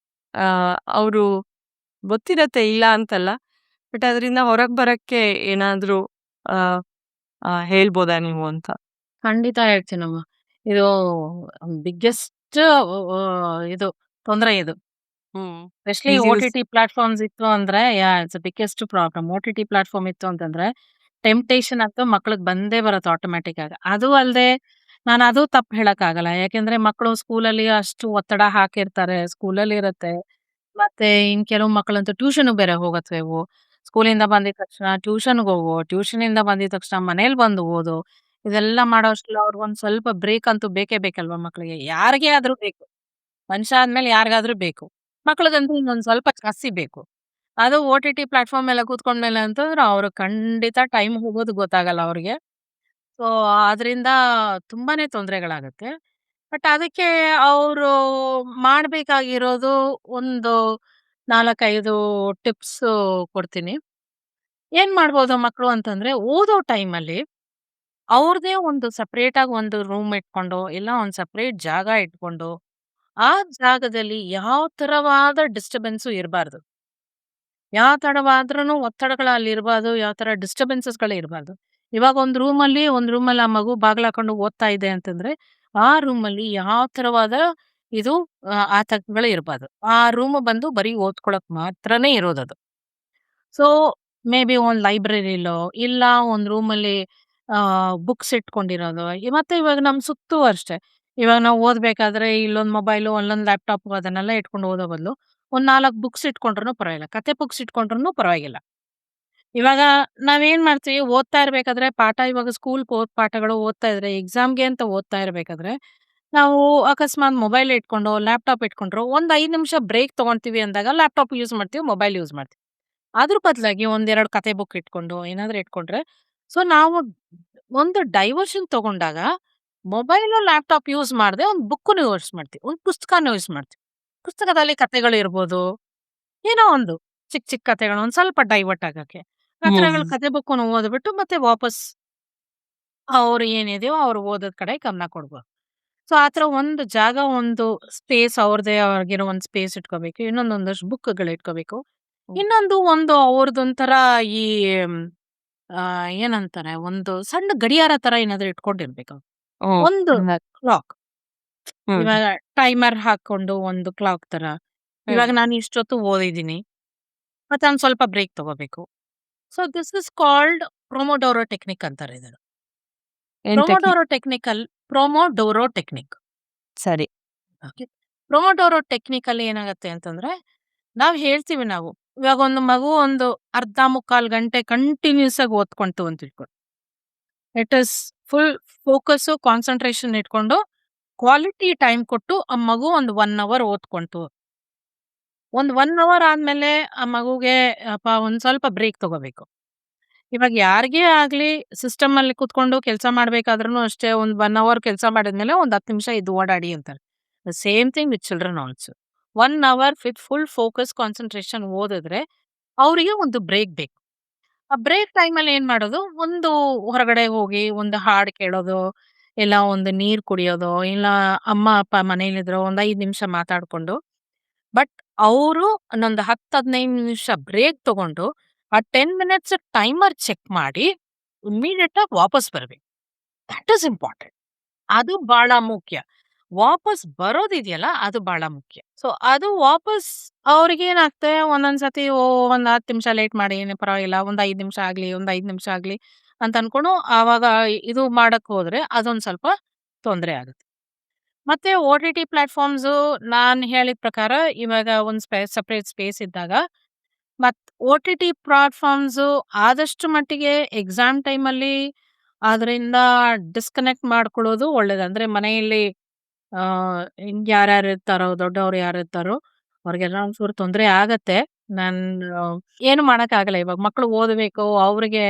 ಆ ಅವ್ರು ಗೊತ್ತಿರತ್ತೆ ಇಲ್ಲ ಅಂತಲ್ಲ. ಬಟ್ ಅದರಿಂದ ಹೊರಗ್ ಬರಕ್ಕೆ ಏನಾದ್ರೂ ಆ ಆ ಹೇಳ್ಬೋದಾ ನೀವು ಅಂತ? ಖಂಡಿತ ಹೇಳ್ತೀನಮ್ಮ. ಇದು ಬಿಗ್ಗೆಸ್ಟ್ ಇದು ತೊಂದ್ರೆ ಇದು. Hmm. Especially easy use. OTT platforms ಇತ್ತು ಅಂದ್ರೆ it's the biggest problem. OTT platform ಇತ್ತು ಅಂತಂದ್ರೆ ಟೆಂಪ್ಟೇಷನ್ ಅಂತೂ ಮಕ್ಳಿಗೆ ಬಂದೇ ಬರುತ್ತೆ ಆಟೋಮ್ಯಾಟಿಕ್ ಆಗಿ. ಅದು ಅಲ್ಲದೆ ನಾನು ಅದು ತಪ್ಪು ಹೇಳಕ್ಕಾಗಲ್ಲ. ಯಾಕೆಂದ್ರೆ ಮಕ್ಕಳು ಸ್ಕೂಲಲ್ಲಿ ಅಷ್ಟು ಒತ್ತಡ ಹಾಕಿರ್ತಾರೆ. ಸ್ಕೂಲಲ್ಲಿ ಇರುತ್ತೆ. ಮತ್ತೆ ಇನ್ ಕೆಲವು ಮಕ್ಕಳಂತೂ ಟ್ಯೂಷನ್‌ಗೆ ಬೇರೆ ಹೋಗತ್ವೆವು. ಸ್ಕೂಲಿಂದ ಬಂದಿದ ತಕ್ಷಣ ಟ್ಯೂಷನ್‌ಗೆ ಹೋಗು, ಟ್ಯೂಷನಿಂದ ಬಂದಿದ ತಕ್ಷಣ ಮನೇಲಿ ಬಂದು ಓದು. ಇದೆಲ್ಲ ಮಾಡೋ ಅಷ್ಟ್ರಲ್ಲಿ ಅವ್ರಿಗೊಂದ್ ಸ್ವಲ್ಪ ಬ್ರೇಕ್ ಅಂತೂ ಬೇಕೇ ಬೇಕಲ್ವಾ ಮಕ್ಳಿಗೆ. ಯಾರಿಗೇ ಆದ್ರೂ ಬೇಕು. ಮನುಷ್ಯ ಆದ್ಮೇಲೆ ಯಾರಿಗಾದ್ರೂ ಬೇಕು. ಮಕ್ಳಿಗಂತೂ ಇನ್ನೊಂದ್ ಸ್ವಲ್ಪ ಜಾಸ್ತಿ ಬೇಕು. ಅದು OTT ಪ್ಲಾಟ್‌ಫಾರ್ಮ್ ಮೇಲೆ ಕೂತ್ಕೊಂಡ್ಮೇಲೆ ಅಂತಂದ್ರೆ ಅವ್ರು ಖಂಡಿತ ಟೈಮ್ ಹೋಗೋದು ಗೊತ್ತಾಗಲ್ಲ ಅವ್ರಿಗೆ. ಸೊ ಆದ್ರಿಂದ ತುಂಬಾನೇ ತೊಂದರೆಗಳಾಗತ್ತೆ. ಬಟ್ ಅದಕ್ಕೆ ಅವ್ರು ಮಾಡ್ಬೇಕಾಗಿರೋದು ಒಂದು 4, 5 ಟಿಪ್ಸು ಕೊಡ್ತೀನಿ. ಏನ್ ಮಾಡ್ಬೋದು ಮಕ್ಳು ಅಂತಂದ್ರೆ, ಓದೋ ಟೈಮಲ್ಲಿ ಅವ್ರದೇ ಒಂದು ಸೆಪರೇಟ್ ಆಗಿ ಒಂದು ರೂಮ್ ಇಟ್ಕೊಂಡು, ಇಲ್ಲ ಒಂದು ಸೆಪರೇಟ್ ಜಾಗ ಇಟ್ಕೊಂಡು, ಆ ಜಾಗದಲ್ಲಿ ಯಾವ ತರವಾದ ಡಿಸ್ಟರ್ಬೆನ್ಸು ಇರಬಾರ್ದು. ಯಾವ ತಡವಾದ್ರೂ ಒತ್ತಡಗಳು ಅಲ್ಲಿ ಇರಬಾರ್ದು. ಯಾವ ತರ ಡಿಸ್ಟರ್ಬೆನ್ಸಸ್‌ಗಳೇ ಇರಬಾರ್ದು. ಇವಾಗ ಒಂದು ರೂಮಲ್ಲಿ ಆ ಮಗು ಬಾಗಿಲು ಹಾಕೊಂಡು ಓದ್ತಾ ಇದೆ ಅಂತಂದ್ರೆ, ಆ ರೂಮಲ್ಲಿ ಯಾವ ತರವಾದ ಇದು ಆತಂಕಗಳು ಇರಬಾರ್ದು. ಆ ರೂಮ್ ಬಂದು ಬರೀ ಓದ್ಕೊಳಕ್ ಮಾತ್ರನೇ ಇರೋದದು. ಸೊ, ಮೇ ಬಿ ಒಂದು ಲೈಬ್ರರಿಲೋ, ಇಲ್ಲ ಒಂದು ರೂಮಲ್ಲಿ ಬುಕ್ಸ್ ಇಟ್ಕೊಂಡಿರೋದು. ಮತ್ತೆ ಇವಾಗ ನಮ್ಮ ಸುತ್ತೂ ಅಷ್ಟೇ. ಇವಾಗ ನಾವು ಓದ್ಬೇಕಾದ್ರೆ ಇಲ್ಲೊಂದು ಮೊಬೈಲು, ಅಲ್ಲೊಂದು ಲ್ಯಾಪ್‌ಟಾಪು ಅದನ್ನೆಲ್ಲ ಇಟ್ಕೊಂಡು ಓದೋ ಬದಲು, ಒಂದು 4 ಬುಕ್ಸ್ ಇಟ್ಕೊಂಡ್ರುನು ಪರವಾಗಿಲ್ಲ. ಕತೆ ಬುಕ್ಸ್ ಇಟ್ಕೊಂಡ್ರುನು ಪರವಾಗಿಲ್ಲ. ಇವಾಗ ನಾವೇನ್ ಮಾಡ್ತೀವಿ, ಓದ್ತಾ ಇರ್ಬೇಕಾದ್ರೆ ಇವಾಗ ಸ್ಕೂಲ್ ಪಾಠಗಳು ಓದ್ತಾ ಇದ್ರೆ, ಎಕ್ಸಾಮ್‌ಗೆ ಅಂತ ಓದ್ತಾ ಇರ್ಬೇಕಾದ್ರೆ, ನಾವು ಅಕಸ್ಮಾತ್ ಮೊಬೈಲ್ ಇಟ್ಕೊಂಡು, ಲ್ಯಾಪ್‌ಟಾಪ್ ಇಟ್ಕೊಂಡ್ರು, ಒಂದು 5 ನಿಮಿಷ ಬ್ರೇಕ್ ತಗೊಂತೀವಿ ಅಂದಾಗ ಲ್ಯಾಪ್‌ಟಾಪ್ ಯೂಸ್ ಮಾಡ್ತೀವಿ, ಮೊಬೈಲ್ ಯೂಸ್ ಮಾಡ್ತೀವಿ. ಅದ್ರ ಬದಲಾಗಿ ಒಂದೆರಡು ಕತೆ ಬುಕ್ ಇಟ್ಕೊಂಡು ಏನಾದ್ರು ಇಟ್ಕೊಂಡ್ರೆ, ಸೊ ನಾವು ಒಂದು ಡೈವರ್ಷನ್ ತಗೊಂಡಾಗ ಮೊಬೈಲು, ಲ್ಯಾಪ್‌ಟಾಪ್ ಯೂಸ್ ಮಾಡದೆ ಒಂದು ಬುಕ್ಕನ್ನು ಯೂಸ್ ಮಾಡ್ತೀವಿ. ಒಂದು ಪುಸ್ತಕನ ಯೂಸ್ ಮಾಡ್ತೀವಿ. ಪುಸ್ತಕದಲ್ಲಿ ಕಥೆಗಳು ಇರ್ಬೋದು. ಏನೋ ಒಂದು ಚಿಕ್ಕ ಚಿಕ್ಕ ಕಥೆಗಳು ಒಂದ್ ಸ್ವಲ್ಪ ಡೈವರ್ಟ್ ಆಗಕ್ಕೆ. ಹ್ಮ್. ಕತೆ ಬುಕ್ಕನ್ನು ಓದ್ಬಿಟ್ಟು ಮತ್ತೆ ವಾಪಸ್ ಅವ್ರು ಏನಿದೆಯೋ ಅವ್ರು ಓದೋದ್ ಕಡೆ ಗಮನ ಕೊಡ್ಬೋದು. ಸೊ ಆ ಥರ ಒಂದು ಜಾಗ, ಒಂದು ಸ್ಪೇಸ್ ಅವ್ರದ್ದೇ ಆಗಿರೋ ಒಂದು ಸ್ಪೇಸ್ ಇಟ್ಕೋಬೇಕು. ಇನ್ನೊಂದೊಂದಷ್ಟು ಬುಕ್‌ಗಳು ಇಟ್ಕೋಬೇಕು. ಒಂದು ಅವ್ರದೊಂಥರ ಈ ಏನಂತಾರೆ, ಒಂದು ಸಣ್ಣ ಗಡಿಯಾರ ತರ ಏನಾದ್ರು ಇಟ್ಕೊಂಡಿರ್ಬೇಕು. ಓಹ್! ಒಂದು ಹಂಗಾರೆ. ಕ್ಲಾಕ್. ಹ್ಮ್. ಇವಾಗ ಟೈಮರ್ ಹಾಕೊಂಡು ಒಂದು ಕ್ಲಾಕ್ ತರ. ಹ್ಮ್. ಇವಾಗ ನಾನು ಇಷ್ಟೊತ್ತು ಓದಿದ್ದೀನಿ. ಮತ್ತೆ ಒಂದ್ ಸ್ವಲ್ಪ ಬ್ರೇಕ್ ತಗೋಬೇಕು. So this is called pomodoro technique ಅಂತಾರೆ ಇದನ್ನ. ಏನ್ ಟೆಕ್ನಿಕ್? Pomodoro technique. ಸರಿ. ಓಕೆ. ಪ್ರೊಮೋಡೋರೋ ಟೆಕ್ನಿಕ್ ಅಲ್ಲಿ ಏನಾಗತ್ತೆ ಅಂತಂದ್ರೆ, ನಾವು ಇವಾಗ ಒಂದು ಮಗು ಒಂದು ಅರ್ಧ ಮುಕ್ಕಾಲು ಗಂಟೆ ಕಂಟಿನ್ಯೂಸ್ ಆಗಿ ಓದ್ಕೊಂತು ಅಂತ ತಿಳ್ಕೊಳ್ಳಿ. It is full focus, concentration ಇಟ್ಕೊಂಡು, ಕ್ವಾಲಿಟಿ ಟೈಮ್ ಕೊಟ್ಟು ಆ ಮಗು ಒಂದು 1 ಅವರ್ ಓದ್ಕೊಂತು. ಒಂದು 1 ಅವರ್ ಆದ್ಮೇಲೆ ಆ ಮಗುಗೆ ಒಂದ್ ಸ್ವಲ್ಪ ಬ್ರೇಕ್ ತಗೋಬೇಕು. ಇವಾಗ ಯಾರಿಗೇ ಆಗ್ಲಿ ಸಿಸ್ಟಮ್ ಅಲ್ಲಿ ಕೂತ್ಕೊಂಡು ಕೆಲಸ ಮಾಡ್ಬೇಕಾದ್ರೂ ಅಷ್ಟೇ, ಒಂದು 1 ಅವರ್ ಕೆಲಸ ಮಾಡಿದ್ಮೇಲೆ ಒಂದು 10 ನಿಮಿಷ ಎದ್ದು ಓಡಾಡಿ ಅಂತಾರೆ. The same thing with children also. 1 hour with full focus, concentration ಓದಿದ್ರೆ ಅವರಿಗೆ ಒಂದು ಬ್ರೇಕ್ ಬೇಕು. ಆ ಬ್ರೇಕ್ ಟೈಮಲ್ಲಿ ಏನ್ ಮಾಡೋದು, ಒಂದು ಹೊರಗಡೆ ಹೋಗಿ ಒಂದು ಹಾಡು ಕೇಳೋದು, ಇಲ್ಲ ಒಂದು ನೀರು ಕುಡಿಯೋದೋ, ಇಲ್ಲ ಅಮ್ಮ ಅಪ್ಪ ಮನೇಲಿದ್ರು ಒಂದು 5 ನಿಮಿಷ ಮಾತಾಡ್ಕೊಂಡು, ಬಟ್ ಅವರು ಇನ್ನೊಂದು 10, 15 ನಿಮಿಷ ಬ್ರೇಕ್ ತಗೊಂಡು, ಆ 10 ಮಿನಿಟ್ಸ್ ಟೈಮರ್ ಚೆಕ್ ಮಾಡಿ ಇಮ್ಮಿಡಿಯೇಟ್ ಆಗಿ ವಾಪಸ್ ಬರ್ಬೇಕು. That is important. ಅದು ಬಹಳ ಮುಖ್ಯ. ವಾಪಸ್ ಬರೋದಿದೆಯಲ್ಲ ಅದು ಬಹಳ ಮುಖ್ಯ. ಸೊ ಅದು ವಾಪಸ್ ಅವ್ರಿಗೇನಾಗ್ತದೆ, ಒಂದೊಂದ್ಸತಿ ಒಂದ್ 10 ನಿಮಿಷ ಲೇಟ್ ಮಾಡಿ ಏನು ಪರವಾಗಿಲ್ಲ, ಒಂದ್ 5 ನಿಮಿಷ ಆಗ್ಲಿ, ಒಂದ್ 5 ನಿಮಿಷ ಆಗ್ಲಿ ಅಂತ ಅನ್ಕೊಂಡು ಆವಾಗ ಇದು ಮಾಡಕ್ ಹೋದ್ರೆ ಅದೊಂದ್ ಸ್ವಲ್ಪ ತೊಂದ್ರೆ ಆಗುತ್ತೆ. ಮತ್ತೆ OTT ಪ್ಲಾಟ್‌ಫಾರ್ಮ್ಸು ನಾನ್ ಹೇಳಿದ ಪ್ರಕಾರ ಇವಾಗ ಒಂದು ಸೆಪರೇಟ್ ಸ್ಪೇಸ್ ಇದ್ದಾಗ, ಮತ್ OTT ಪ್ಲಾಟ್‌ಫಾರ್ಮ್ಸು ಆದಷ್ಟು ಮಟ್ಟಿಗೆ ಎಕ್ಸಾಮ್ ಟೈಮಲ್ಲಿ ಅದರಿಂದ ಡಿಸ್ಕನೆಕ್ಟ್ ಮಾಡ್ಕೊಳ್ಳೋದು ಒಳ್ಳೇದು. ಅಂದ್ರೆ ಮನೆಯಲ್ಲಿ ಯಾರ್ಯಾರು ಇರ್ತಾರೋ, ದೊಡ್ಡವ್ರು ಯಾರಿರ್ತಾರೋ ಅವ್ರಿಗೆಲ್ಲ ಒಂಚೂರು ತೊಂದ್ರೆ ಆಗತ್ತೆ. ನಾನ್ ಏನು ಮಾಡಕ್ಕಾಗಲ್ಲ. ಇವಾಗ ಮಕ್ಳು ಓದಬೇಕು, ಅವ್ರಿಗೆ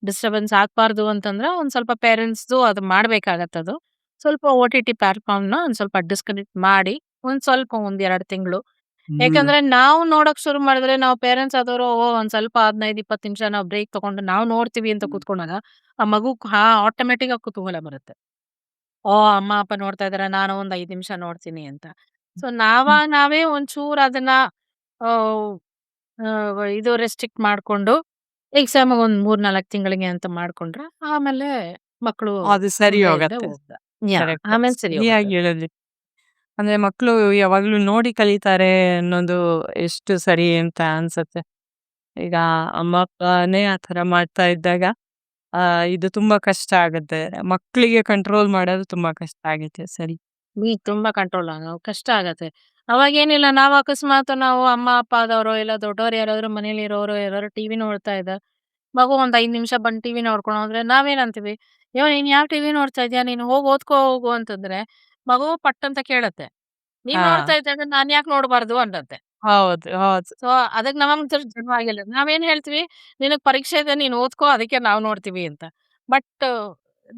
ಡಿಸ್ಟರ್ಬೆನ್ಸ್ ಆಗ್ಬಾರ್ದು ಅಂತಂದ್ರೆ ಒಂದ್ ಸ್ವಲ್ಪ ಪೇರೆಂಟ್ಸ್‌ದು ಅದು ಮಾಡ್ಬೇಕಾಗತ್ತದು. ಸ್ವಲ್ಪ OTT ಪ್ಲಾಟ್‌ಫಾರ್ಮ್‌ನ ಒಂದ್ ಸ್ವಲ್ಪ ಡಿಸ್ಕನೆಕ್ಟ್ ಮಾಡಿ, ಒಂದ್ ಸ್ವಲ್ಪ ಒಂದ್ 2 ತಿಂಗಳು. ಹ್ಮ್. ಯಾಕಂದ್ರೆ ನಾವು ನೋಡಕ್ ಶುರು ಮಾಡಿದ್ರೆ ನಾವು ಪೇರೆಂಟ್ಸ್ ಆದವರು ಒಂದ್ ಸ್ವಲ್ಪ 15, 20 ನಿಮಿಷ ನಾವು ಬ್ರೇಕ್ ತಗೊಂಡು ನಾವು ನೋಡ್ತೀವಿ ಅಂತ ಕೂತ್ಕೊಂಡಾಗ, ಆ ಮಗು ಆಟೋಮ್ಯಾಟಿಕ್ ಆಗಿ ಕುತೂಹಲ ಬರುತ್ತೆ. ಓಹ್! ಅಮ್ಮ, ಅಪ್ಪ ನೋಡ್ತಾ ಇದಾರೆ, ನಾನು ಒಂದ್ 5 ನಿಮಿಷ ನೋಡ್ತೀನಿ ಅಂತ. ಸೊ ಹ್ಮ್. ನಾವೇ ಒಂಚೂರು ಅದನ್ನ ಆಹ್, ಇದು ರೆಸ್ಟ್ರಿಕ್ಟ್ ಮಾಡ್ಕೊಂಡು, ಎಕ್ಸಾಮಿಗೆ ಒಂದು 3, 4 ತಿಂಗಳಿಗೆ ಅಂತ ಮಾಡ್ಕೊಂಡ್ರೆ, ಆಮೇಲೆ ಮಕ್ಕಳು ಅದು ಸರಿ ಮುಂದೆ ಇದ್ದೇ ಹೋಗತ್ತೆ. ಹೋಗ್ತಾ ಕರೆಕ್ಟ್. ಆಮೇಲೆ ಸರಿ ಹೋಗುತ್ತೆ ಸರಿಯಾಗಿ ಅದು. ಹೇಳಿದ್ರಿ. ಅಂದ್ರೆ ಮಕ್ಳು ಯಾವಾಗ್ಲೂ ನೋಡಿ ಕಲಿತಾರೆ ಅನ್ನೋದು ಎಷ್ಟು ಸರಿ ಅಂತ ಅನ್ಸತ್ತೆ. ಈಗ ಅಮ್ಮ ಅಪ್ಪನೇ ಆ ಥರ ಮಾಡ್ತಾ ಇದ್ದಾಗ ಇದು ತುಂಬಾ ಕಷ್ಟ ಆಗತ್ತೆ. ಮಕ್ಳಿಗೆ ಕಂಟ್ರೋಲ್ ಮಾಡೋದು ತುಂಬಾ ಕಷ್ಟ ಆಗುತ್ತೆ. ಸರಿ. ತುಂಬಾ ಕಂಟ್ರೋಲ್ ಕಷ್ಟ ಆಗತ್ತೆ. ಅವಾಗೇನಿಲ್ಲ, ನಾವು ಅಕಸ್ಮಾತ್ ನಾವು ಅಮ್ಮ ಅಪ್ಪ ಆದವರು ಇಲ್ಲ ದೊಡ್ಡವರು ಯಾರಾದ್ರು ಮನೇಲಿ ಇರೋರು ಯಾರಾದ್ರು ಟಿವಿ ನೋಡ್ತಾ ಇದ್ದ ಮಗು ಒಂದ್ 5 ನಿಮಿಷ ಬಂದು ಟಿವಿ ನೋಡ್ಕೊಂಡು ಹೋದ್ರೆ ನಾವೇನ್ ಅಂತೀವಿ, "ಅಯ್ಯೋ ನೀನ್ ಯಾಕೆ ಟಿವಿ ನೋಡ್ತಾ ಇದ್ಯಾ? ನೀನು ಹೋಗಿ ಓದ್ಕೋ ಹೋಗು" ಅಂತಂದ್ರೆ, ಮಗು ಪಟ್ ಅಂತ ಕೇಳತ್ತೆ. ನೀನ್ ಹಾ. ನೋಡ್ತಾ ಇದ್ದಾಗ ನಾನ್ ಯಾಕೆ ನೋಡ್ಬಾರ್ದು ಅನ್ನತ್ತೆ. ಹೌದು, ಹೌದು. ಸೊ ಅದಕ್ಕೆ ನಮಗ್ ಜನ್ಮ ಆಗಿಲ್ಲ. ನಾವೇನ್ ಹೇಳ್ತೀವಿ, "ನಿನಗ್ ಪರೀಕ್ಷೆ ಇದೆ, ನೀನ್ ಓದ್ಕೋ, ಅದಕ್ಕೆ ನಾವ್ ನೋಡ್ತೀವಿ" ಅಂತ. But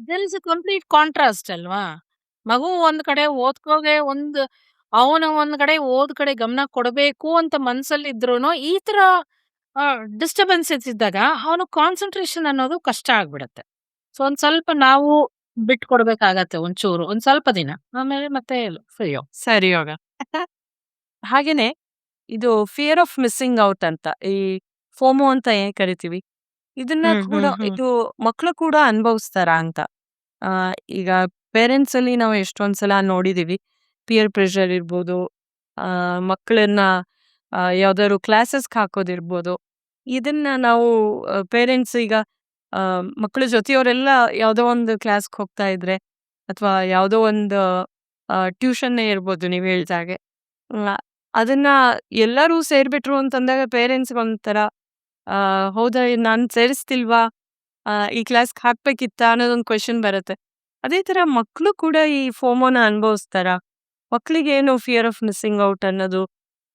there is a complete contrast ಅಲ್ವಾ? ಮಗು ಒಂದ್ ಕಡೆ ಓದ್ಕೋಗೆ ಅವನು ಒಂದ್ ಕಡೆ ಕಡೆ ಗಮನ ಕೊಡಬೇಕು ಅಂತ ಮನ್ಸಲ್ಲಿದ್ರೂನು, ಈ ತರ ಡಿಸ್ಟರ್ಬೆನ್ಸಸ್ ಇದ್ದಾಗ ಅವನು ಕಾನ್ಸಂಟ್ರೇಷನ್ ಅನ್ನೋದು ಕಷ್ಟ ಆಗ್ಬಿಡತ್ತೆ. ಸೊ ಒಂದ್ ಸ್ವಲ್ಪ ನಾವು ಬಿಟ್ಕೊಡ್ಬೇಕಾಗತ್ತೆ ಒಂಚೂರು, ಒಂದ್ ಸ್ವಲ್ಪ ದಿನ. ಆಮೇಲೆ ಮತ್ತೆ ಫ್ರೀ. ಸರಿ ಯೋಗ. ಹಾಗೇನೆ ಇದು ಫಿಯರ್ ಆಫ್ ಮಿಸ್ಸಿಂಗ್ ಔಟ್ ಅಂತ, ಈ ಫೋಮೋ ಅಂತ ಏನ್ ಕರಿತೀವಿ, ಇದನ್ನ ಕೂಡ ಇದು ಮಕ್ಳು ಕೂಡ ಅನುಭವಿಸ್ತಾರ ಅಂತ. ಆ, ಈಗ ಪೇರೆಂಟ್ಸ್ ಅಲ್ಲಿ ನಾವು ಎಷ್ಟೊಂದ್ ಸಲ ನೋಡಿದೀವಿ, ಪಿಯರ್ ಪ್ರೆಷರ್ ಇರ್ಬೋದು, ಮಕ್ಕಳನ್ನ ಯಾವ್ದಾದ್ರು ಕ್ಲಾಸಸ್ಗೆ ಹಾಕೋದಿರ್ಬೋದು. ಇದನ್ನ ನಾವು ಪೇರೆಂಟ್ಸ್ ಈಗ ಮಕ್ಕಳ ಜೊತೆಯವರೆಲ್ಲ ಯಾವುದೋ ಒಂದು ಕ್ಲಾಸ್ಗೆ ಹೋಗ್ತಾ ಇದ್ರೆ, ಅಥವಾ ಯಾವುದೋ ಒಂದು ಟ್ಯೂಷನ್ನೇ ಇರ್ಬೋದು ನೀವು ಹೇಳ್ದಾಗೆ, ಆ, ಅದನ್ನ ಎಲ್ಲರೂ ಸೇರ್ಬಿಟ್ರು ಅಂತಂದಾಗ ಪೇರೆಂಟ್ಸ್ಗೆ ಒಂಥರ ಹೌದಾ ನಾನು ಸೇರಿಸ್ತಿಲ್ವಾ, ಈ ಕ್ಲಾಸ್ಗೆ ಹಾಕ್ಬೇಕಿತ್ತ ಅನ್ನೋದೊಂದು ಕ್ವೆಶನ್ ಬರುತ್ತೆ. ಅದೇ ತರ ಮಕ್ಕಳು ಕೂಡ ಈ ಫೋಮೋನ ಅನುಭವಿಸ್ತಾರ. ಮಕ್ಕಳಿಗೆ ಏನು ಫಿಯರ್ ಆಫ್ ಮಿಸ್ಸಿಂಗ್ ಔಟ್ ಅನ್ನೋದು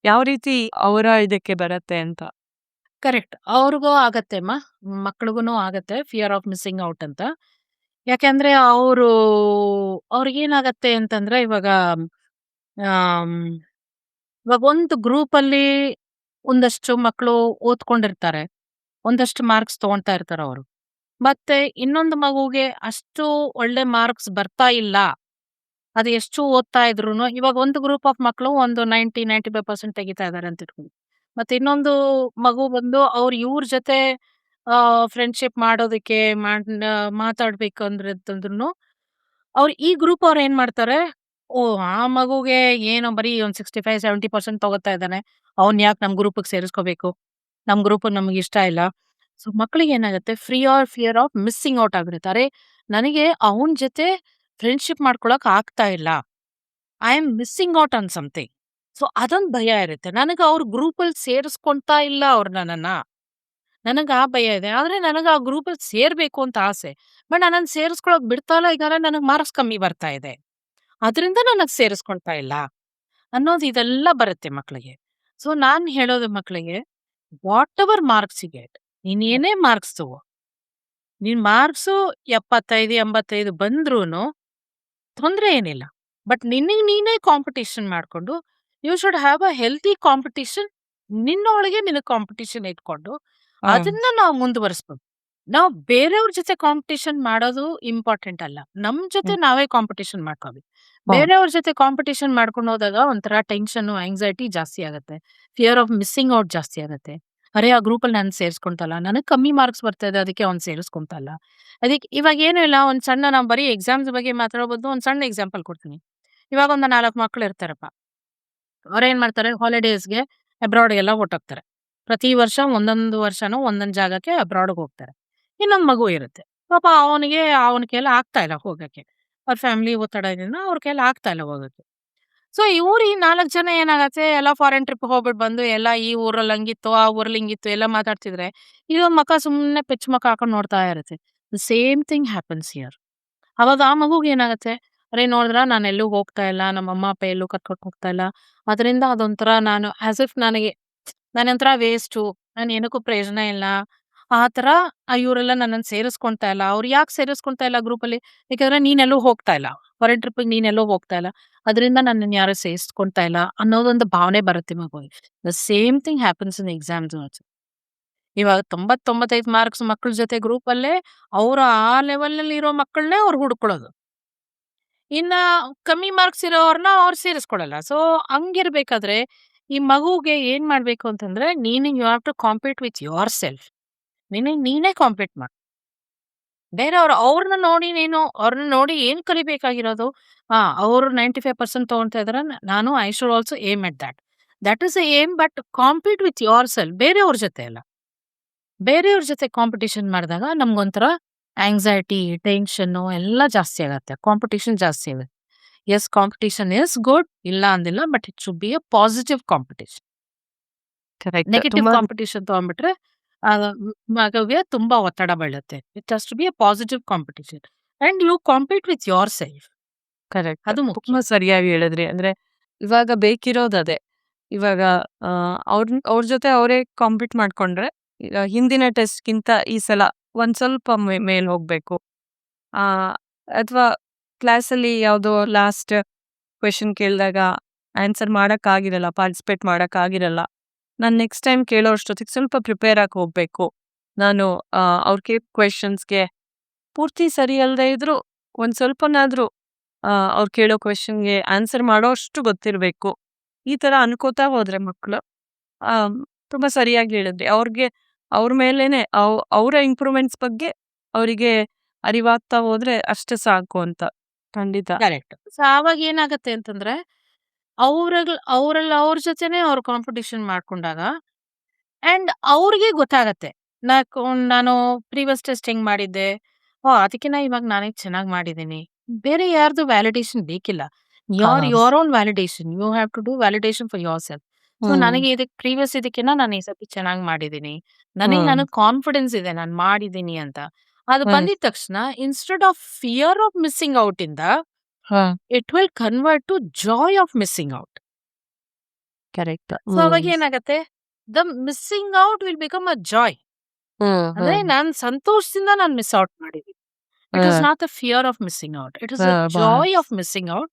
ಯಾವ ರೀತಿ ಅವರ ಇದಕ್ಕೆ ಬರತ್ತೆ ಅಂತ. ಕರೆಕ್ಟ್. ಅವ್ರಿಗೂ ಆಗತ್ತೆ ಅಮ್ಮ. ಮಕ್ಳಿಗೂನು ಆಗತ್ತೆ ಫಿಯರ್ ಆಫ್ ಮಿಸ್ಸಿಂಗ್ ಔಟ್ ಅಂತ. ಯಾಕೆಂದ್ರೆ ಅವ್ರಿಗೇನಾಗತ್ತೆ ಅಂತಂದ್ರೆ ಆಮ್, ಇವಾಗ ಒಂದು ಗ್ರೂಪಲ್ಲಿ ಒಂದಷ್ಟು ಮಕ್ಕಳು ಓದ್ಕೊಂಡಿರ್ತಾರೆ. ಒಂದಷ್ಟು ಮಾರ್ಕ್ಸ್ ತಗೊಂತಾ ಇರ್ತಾರೆ ಅವರು. ಮತ್ತೆ ಇನ್ನೊಂದು ಮಗುಗೆ ಅಷ್ಟು ಒಳ್ಳೆ ಮಾರ್ಕ್ಸ್ ಬರ್ತಾ ಇಲ್ಲ. ಅದು ಎಷ್ಟು ಓದ್ತಾ ಇದ್ರೂನು ಇವಾಗ ಒಂದು ಗ್ರೂಪ್ ಆಫ್ ಮಕ್ಕಳು ಒಂದು 95% ತೆಗಿತಾ ಇದಾರೆ ಅಂತ ಇಟ್ಕೊಳ್ಳಿ. ಮತ್ತೆ ಇನ್ನೊಂದು ಮಗು ಬಂದು ಇವ್ರ ಜೊತೆ ಫ್ರೆಂಡ್ಶಿಪ್ ಮಾಡೋದಕ್ಕೆ ಮಾತಾಡ್ಬೇಕು ಅಂತಂದ್ರೂ ಈ ಗ್ರೂಪ್ ಅವ್ರು ಏನ್ ಮಾಡ್ತಾರೆ, ಓ ಆ ಮಗುಗೆ ಏನೋ ಬರೀ ಒಂದ್ 65-70% ತಗೋತಾ ಇದ್ದಾನೆ, ಅವ್ನ್ ಯಾಕೆ ನಮ್ ಗ್ರೂಪ್ ಸೇರಿಸ್ಕೋಬೇಕು, ನಮ್ ಗ್ರೂಪ್ ನಮ್ಗೆ ಇಷ್ಟ ಇಲ್ಲ. ಸೊ ಮಕ್ಳಿಗೆ ಏನಾಗುತ್ತೆ, ಫಿಯರ್ ಆಫ್ ಮಿಸ್ಸಿಂಗ್ ಔಟ್ ಆಗಿರುತ್ತೆ. ಅರೆ ನನಗೆ ಅವನ್ ಜೊತೆ ಫ್ರೆಂಡ್ಶಿಪ್ ಮಾಡ್ಕೊಳಕ್ ಆಗ್ತಾ ಇಲ್ಲ, I am missing out on something. So ಅದೊಂದು ಭಯ ಇರುತ್ತೆ. ನನಗೆ ಅವ್ರ ಗ್ರೂಪಲ್ಲಿ ಸೇರಿಸ್ಕೊಂತಾ ಇಲ್ಲ ಅವ್ರು ನನಗೆ ಆ ಭಯ ಇದೆ. ಆದ್ರೆ ನನಗೆ ಆ ಗ್ರೂಪಲ್ಲಿ ಸೇರ್ಬೇಕು ಅಂತ ಆಸೆ. ಬಟ್ ನನ್ನನ್ನು ಸೇರಿಸ್ಕೊಳಕ್ ಬಿಡ್ತಾ ಇಲ್ಲ, ಈಗ ನನಗೆ ಮಾರ್ಕ್ಸ್ ಕಮ್ಮಿ ಬರ್ತಾ ಇದೆ, ಅದರಿಂದ ನನಗೆ ಸೇರಿಸ್ಕೊಳ್ತಾ ಇಲ್ಲ ಅನ್ನೋದು ಇದೆಲ್ಲ ಬರುತ್ತೆ ಮಕ್ಕಳಿಗೆ. ಸೊ ನಾನ್ ಹೇಳೋದು ಮಕ್ಕಳಿಗೆ, whatever marks you get, ನೀನ್ ಏನೇ ಮಾರ್ಕ್ಸ್ ತಗೋ, ನೀನ್ ಮಾರ್ಕ್ಸು 75-85 ಬಂದ್ರೂನು ತೊಂದ್ರೆ ಏನಿಲ್ಲ. ಬಟ್ ನಿನಗ್ ನೀನೇ ಕಾಂಪಿಟೇಷನ್ ಮಾಡ್ಕೊಂಡು, you should have a healthy competition. ನಿನ್ನೊಳಗೆ ನಿನಗ್ ಕಾಂಪಿಟೇಷನ್ ಇಟ್ಕೊಂಡು ಅದನ್ನ ನಾವು ಮುಂದುವರಿಸ್ಬೇಕು. ನಾವು ಬೇರೆಯವ್ರ ಜೊತೆ ಕಾಂಪಿಟೇಷನ್ ಮಾಡೋದು ಇಂಪಾರ್ಟೆಂಟ್ ಅಲ್ಲ, ನಮ್ ಜೊತೆ ನಾವೇ ಕಾಂಪಿಟೇಷನ್ ಮಾಡ್ಕೋಬೇಕು. ಬೇರೆಯವ್ರ ಜೊತೆ ಕಾಂಪಿಟೇಷನ್ ಮಾಡ್ಕೊಂಡು ಹೋದಾಗ ಒಂಥರ ಟೆನ್ಷನ್, ಆಂಗ್ಸೈಟಿ ಜಾಸ್ತಿ ಆಗುತ್ತೆ, ಫಿಯರ್ ಆಫ್ ಮಿಸ್ಸಿಂಗ್ ಔಟ್ ಜಾಸ್ತಿ ಆಗುತ್ತೆ. ಅರೆ ಆ ಗ್ರೂಪಲ್ಲಿ ನಾನು ಸೇರಿಸ್ಕೊಂತಲ್ಲ, ನನಗೆ ಕಮ್ಮಿ ಮಾರ್ಕ್ಸ್ ಬರ್ತಾ ಇದೆ, ಅದಕ್ಕೆ ಅವ್ನು ಸೇರಿಸ್ಕೊಂತಲ್ಲ. ಅದಕ್ಕೆ ಇವಾಗ ಏನು ಇಲ್ಲ, ಒಂದ್ ಸಣ್ಣ ನಾವು ಬರೀ ಎಕ್ಸಾಮ್ಸ್ ಬಗ್ಗೆ ಮಾತಾಡೋದು, ಒಂದ್ ಸಣ್ಣ ಎಕ್ಸಾಂಪಲ್ ಕೊಡ್ತೀನಿ. ಇವಾಗ ಒಂದು 4 ಮಕ್ಳು ಇರ್ತಾರಪ್ಪ, ಅವ್ರೇನ್ ಮಾಡ್ತಾರೆ, ಹಾಲಿಡೇಸ್ಗೆ ಅಬ್ರಾಡ್ಗೆಲ್ಲ ಹೊರ್ಟೋಗ್ತಾರೆ. ಪ್ರತಿ ವರ್ಷ ಒಂದೊಂದು ವರ್ಷನೂ ಒಂದೊಂದು ಜಾಗಕ್ಕೆ ಅಬ್ರಾಡ್ಗೆ ಹೋಗ್ತಾರೆ. ಇನ್ನೊಂದು ಮಗು ಇರುತ್ತೆ, ಪಾಪ ಅವನ ಕೈಯಲ್ಲಿ ಆಗ್ತಾ ಇಲ್ಲ ಹೋಗಕ್ಕೆ, ಅವ್ರ ಫ್ಯಾಮಿಲಿ ಒತ್ತಡದಿಂದ ಅವ್ರ ಕೈಯಲ್ಲಿ ಆಗ್ತಾ ಇಲ್ಲ ಹೋಗಕ್ಕೆ. ಸೊ ಇವ್ರು ಈ 4 ಜನ ಏನಾಗತ್ತೆ, ಎಲ್ಲ ಫಾರಿನ್ ಟ್ರಿಪ್ ಹೋಗ್ಬಿಟ್ಟು ಬಂದು ಎಲ್ಲ ಈ ಊರಲ್ಲಿ ಹಂಗಿತ್ತು, ಆ ಊರಲ್ಲಿ ಹಿಂಗಿತ್ತು ಎಲ್ಲ ಮಾತಾಡ್ತಿದ್ರೆ, ಇದೊಂದು ಮಕ ಸುಮ್ಮನೆ ಪೆಚ್ಚ ಮಕ ಹಾಕೊಂಡು ನೋಡ್ತಾ ಇರುತ್ತೆ. Same thing happens here. ಅವಾಗ ಆ ಮಗುಗೆ ಏನಾಗತ್ತೆ, ಅರೆ ನೋಡಿದ್ರ ನಾನು ಎಲ್ಲೂ ಹೋಗ್ತಾ ಇಲ್ಲ, ನಮ್ಮ ಅಮ್ಮ ಅಪ್ಪ ಎಲ್ಲೂ ಕರ್ಕೊಂಡು ಹೋಗ್ತಾ ಇಲ್ಲ, ಅದರಿಂದ ಅದೊಂಥರ ನಾನು ಆಸ್ ಇಫ್ ನಾನೊಂಥರ ವೇಸ್ಟು, ನಾನು ಏನಕ್ಕೂ ಪ್ರಯೋಜನ ಇಲ್ಲ, ಆ ಥರ ಇವರೆಲ್ಲ ನನ್ನನ್ನು ಸೇರಿಸ್ಕೊಂತಾ ಇಲ್ಲ. ಅವ್ರು ಯಾಕೆ ಸೇರಿಸ್ಕೊಂತಾ ಇಲ್ಲ ಗ್ರೂಪಲ್ಲಿ, ಯಾಕಂದ್ರೆ ನೀನೆಲ್ಲೂ ಹೋಗ್ತಾ ಇಲ್ಲ, ಫಾರಿನ್ ಟ್ರಿಪ್ಪಿಗೆ ನೀನೆಲ್ಲೋ ಹೋಗ್ತಾ ಇಲ್ಲ, ಅದರಿಂದ ನನ್ನನ್ನು ಯಾರು ಸೇರಿಸ್ಕೊಂತಾ ಇಲ್ಲ ಅನ್ನೋದೊಂದು ಭಾವನೆ ಬರುತ್ತೆ ಮಗುವಿಗೆ. The same thing happens in exams also. ಇವಾಗ 90-95 ಮಾರ್ಕ್ಸ್ ಮಕ್ಕಳ ಜೊತೆ ಗ್ರೂಪಲ್ಲೇ ಅವರು ಆ ಲೆವೆಲ್ನಲ್ಲಿ ಇರೋ ಮಕ್ಕಳನ್ನೇ ಅವ್ರು ಹುಡ್ಕೊಳ್ಳೋದು, ಇನ್ನ ಕಮ್ಮಿ ಮಾರ್ಕ್ಸ್ ಇರೋರ್ನ ಅವ್ರು ಸೇರಿಸ್ಕೊಳಲ್ಲ. ಸೊ ಹಂಗಿರ್ಬೇಕಾದ್ರೆ ಈ ಮಗುಗೆ ಏನ್ ಮಾಡ್ಬೇಕು ಅಂತಂದ್ರೆ, you have to compete with yourself. ನೀನೇ ಕಾಂಪೀಟ್ ಮಾಡು. ಬೇರೆಯವ್ರು ಅವ್ರನ್ನ ನೋಡಿ ಏನ್ ಕಲಿಬೇಕಾಗಿರೋದು, ಅವರು 95% ತಗೊಂತಾ ಇದಾರೆ, ನಾನು I should also aim at that is aim. But compete with yourself, ಬೇರೆಯವ್ರ ಜೊತೆ ಅಲ್ಲ. ಬೇರೆಯವ್ರ ಜೊತೆ ಕಾಂಪಿಟೇಷನ್ ಮಾಡಿದಾಗ ನಮ್ಗೊಂಥರ ಆಂಗ್ಸೈಟಿ, ಟೆನ್ಷನ್ನು ಎಲ್ಲ ಜಾಸ್ತಿ ಆಗತ್ತೆ, ಕಾಂಪಿಟೇಷನ್ ಜಾಸ್ತಿ ಆಗುತ್ತೆ. ಎಸ್, ಕಾಂಪಿಟೇಷನ್ ಇಸ್ ಗುಡ್, ಇಲ್ಲ ಅಂದಿಲ್ಲ, but it should be a positive competition. Negative competition ತಗೊಂಡ್ಬಿಟ್ರೆ ಮಗುವಿಗೆ ತುಂಬಾ ಒತ್ತಡ ಬೀಳುತ್ತೆ. It has to be a positive competition and you compete with yourself. Correct, ಅದು ಮುಖ್ಯ. ತುಂಬಾ ಸರಿಯಾಗಿ ಹೇಳಿದ್ರಿ. ಅಂದ್ರೆ ಇವಾಗ ಬೇಕಿರೋದು ಅದೇ. ಇವಾಗ ಅವ್ರ ಜೊತೆ ಅವರೇ ಕಾಂಪೀಟ್ ಮಾಡ್ಕೊಂಡ್ರೆ, ಈಗ ಹಿಂದಿನ ಟೆಸ್ಟ್ಗಿಂತ ಈ ಸಲ ಒಂದ್ ಸ್ವಲ್ಪ ಮೇಲ್ ಹೋಗ್ಬೇಕು, ಅಥವಾ ಕ್ಲಾಸಲ್ಲಿ ಯಾವುದೋ ಲಾಸ್ಟ್ ಕ್ವೆಶನ್ ಕೇಳಿದಾಗ ಆನ್ಸರ್ ಮಾಡೋಕ್ಕಾಗಿರಲ್ಲ, ಪಾರ್ಟಿಸಿಪೇಟ್ ಮಾಡೋಕ್ಕಾಗಿರಲ್ಲ, ನಾನು ನೆಕ್ಸ್ಟ್ ಟೈಮ್ ಕೇಳೋ ಅಷ್ಟೊತ್ತಿಗೆ ಸ್ವಲ್ಪ ಪ್ರಿಪೇರ್ ಆಗಿ ಹೋಗ್ಬೇಕು, ನಾನು ಅವ್ರ ಕ್ವೆಶನ್ಸ್ಗೆ ಪೂರ್ತಿ ಸರಿ ಅಲ್ಲದೆ ಇದ್ರು ಒಂದ್ ಸ್ವಲ್ಪನಾದ್ರೂ ಅವ್ರು ಕೇಳೋ ಕ್ವೆಶನ್ಗೆ ಆನ್ಸರ್ ಮಾಡೋ ಅಷ್ಟು ಗೊತ್ತಿರಬೇಕು. ಈ ತರ ಅನ್ಕೋತಾ ಹೋದ್ರೆ ಮಕ್ಕಳು ಆ, ತುಂಬಾ ಸರಿಯಾಗಿ ಹೇಳಿದ್ರಿ. ಅವ್ರಿಗೆ ಅವ್ರ ಮೇಲೇನೆ ಅವರ ಇಂಪ್ರೂವ್ಮೆಂಟ್ಸ್ ಬಗ್ಗೆ ಅವರಿಗೆ ಅರಿವಾಗ್ತಾ ಹೋದ್ರೆ ಅಷ್ಟೇ ಸಾಕು ಅಂತ. ಖಂಡಿತ. ಕರೆಕ್ಟ್. ಸೊ ಆವಾಗ ಏನಾಗತ್ತೆ ಅಂತಂದ್ರೆ ಅವ್ರಲ್ಲಿ ಅವ್ರ ಜೊತೆನೆ ಅವ್ರು ಕಾಂಪಿಟಿಷನ್ ಮಾಡ್ಕೊಂಡಾಗ ಅಂಡ್ ಅವ್ರಿಗೆ ಗೊತ್ತಾಗತ್ತೆ. ನಾನು ಪ್ರೀವಿಯಸ್ ಟೆಸ್ಟ್ ಹೆಂಗ್ ಮಾಡಿದ್ದೆ. ಅದಕ್ಕಿಂತ ಇವಾಗ ನಾನೇ ಚೆನ್ನಾಗಿ ಮಾಡಿದ್ದೀನಿ. ಬೇರೆ ಯಾರ್ದು ವ್ಯಾಲಿಡೇಷನ್ ಬೇಕಿಲ್ಲ. Your own validation. You have to do validation for yourself. So hmm ನನಗೆ ಪ್ರೀವಿಯಸ್ ಇದಕ್ಕಿಂತ ನಾನು ಈ ಸತಿ ಚೆನ್ನಾಗಿ ಮಾಡಿದ್ದೀನಿ. ನನಗೆ ಹ್ಮ್ ಕಾನ್ಫಿಡೆನ್ಸ್ ಇದೆ ನಾನು ಮಾಡಿದ್ದೀನಿ ಅಂತ. ಅದು ಹ್ಮ್ ಬಂದಿದ ತಕ್ಷಣ instead of fear of missing out ಇಂದ ಹಾ it will convert to joy of missing out. Correct. So ಅವಾಗ ಏನಾಗತ್ತೆ, the missing out will become a joy. ಅಂದ್ರೆ ನಾನ್ ಸಂತೋಷದಿಂದ ನಾನು ಮಿಸ್ ಔಟ್ ಮಾಡಿದ್ದೀನಿ. It is not the fear of missing out. It is the joy of missing out.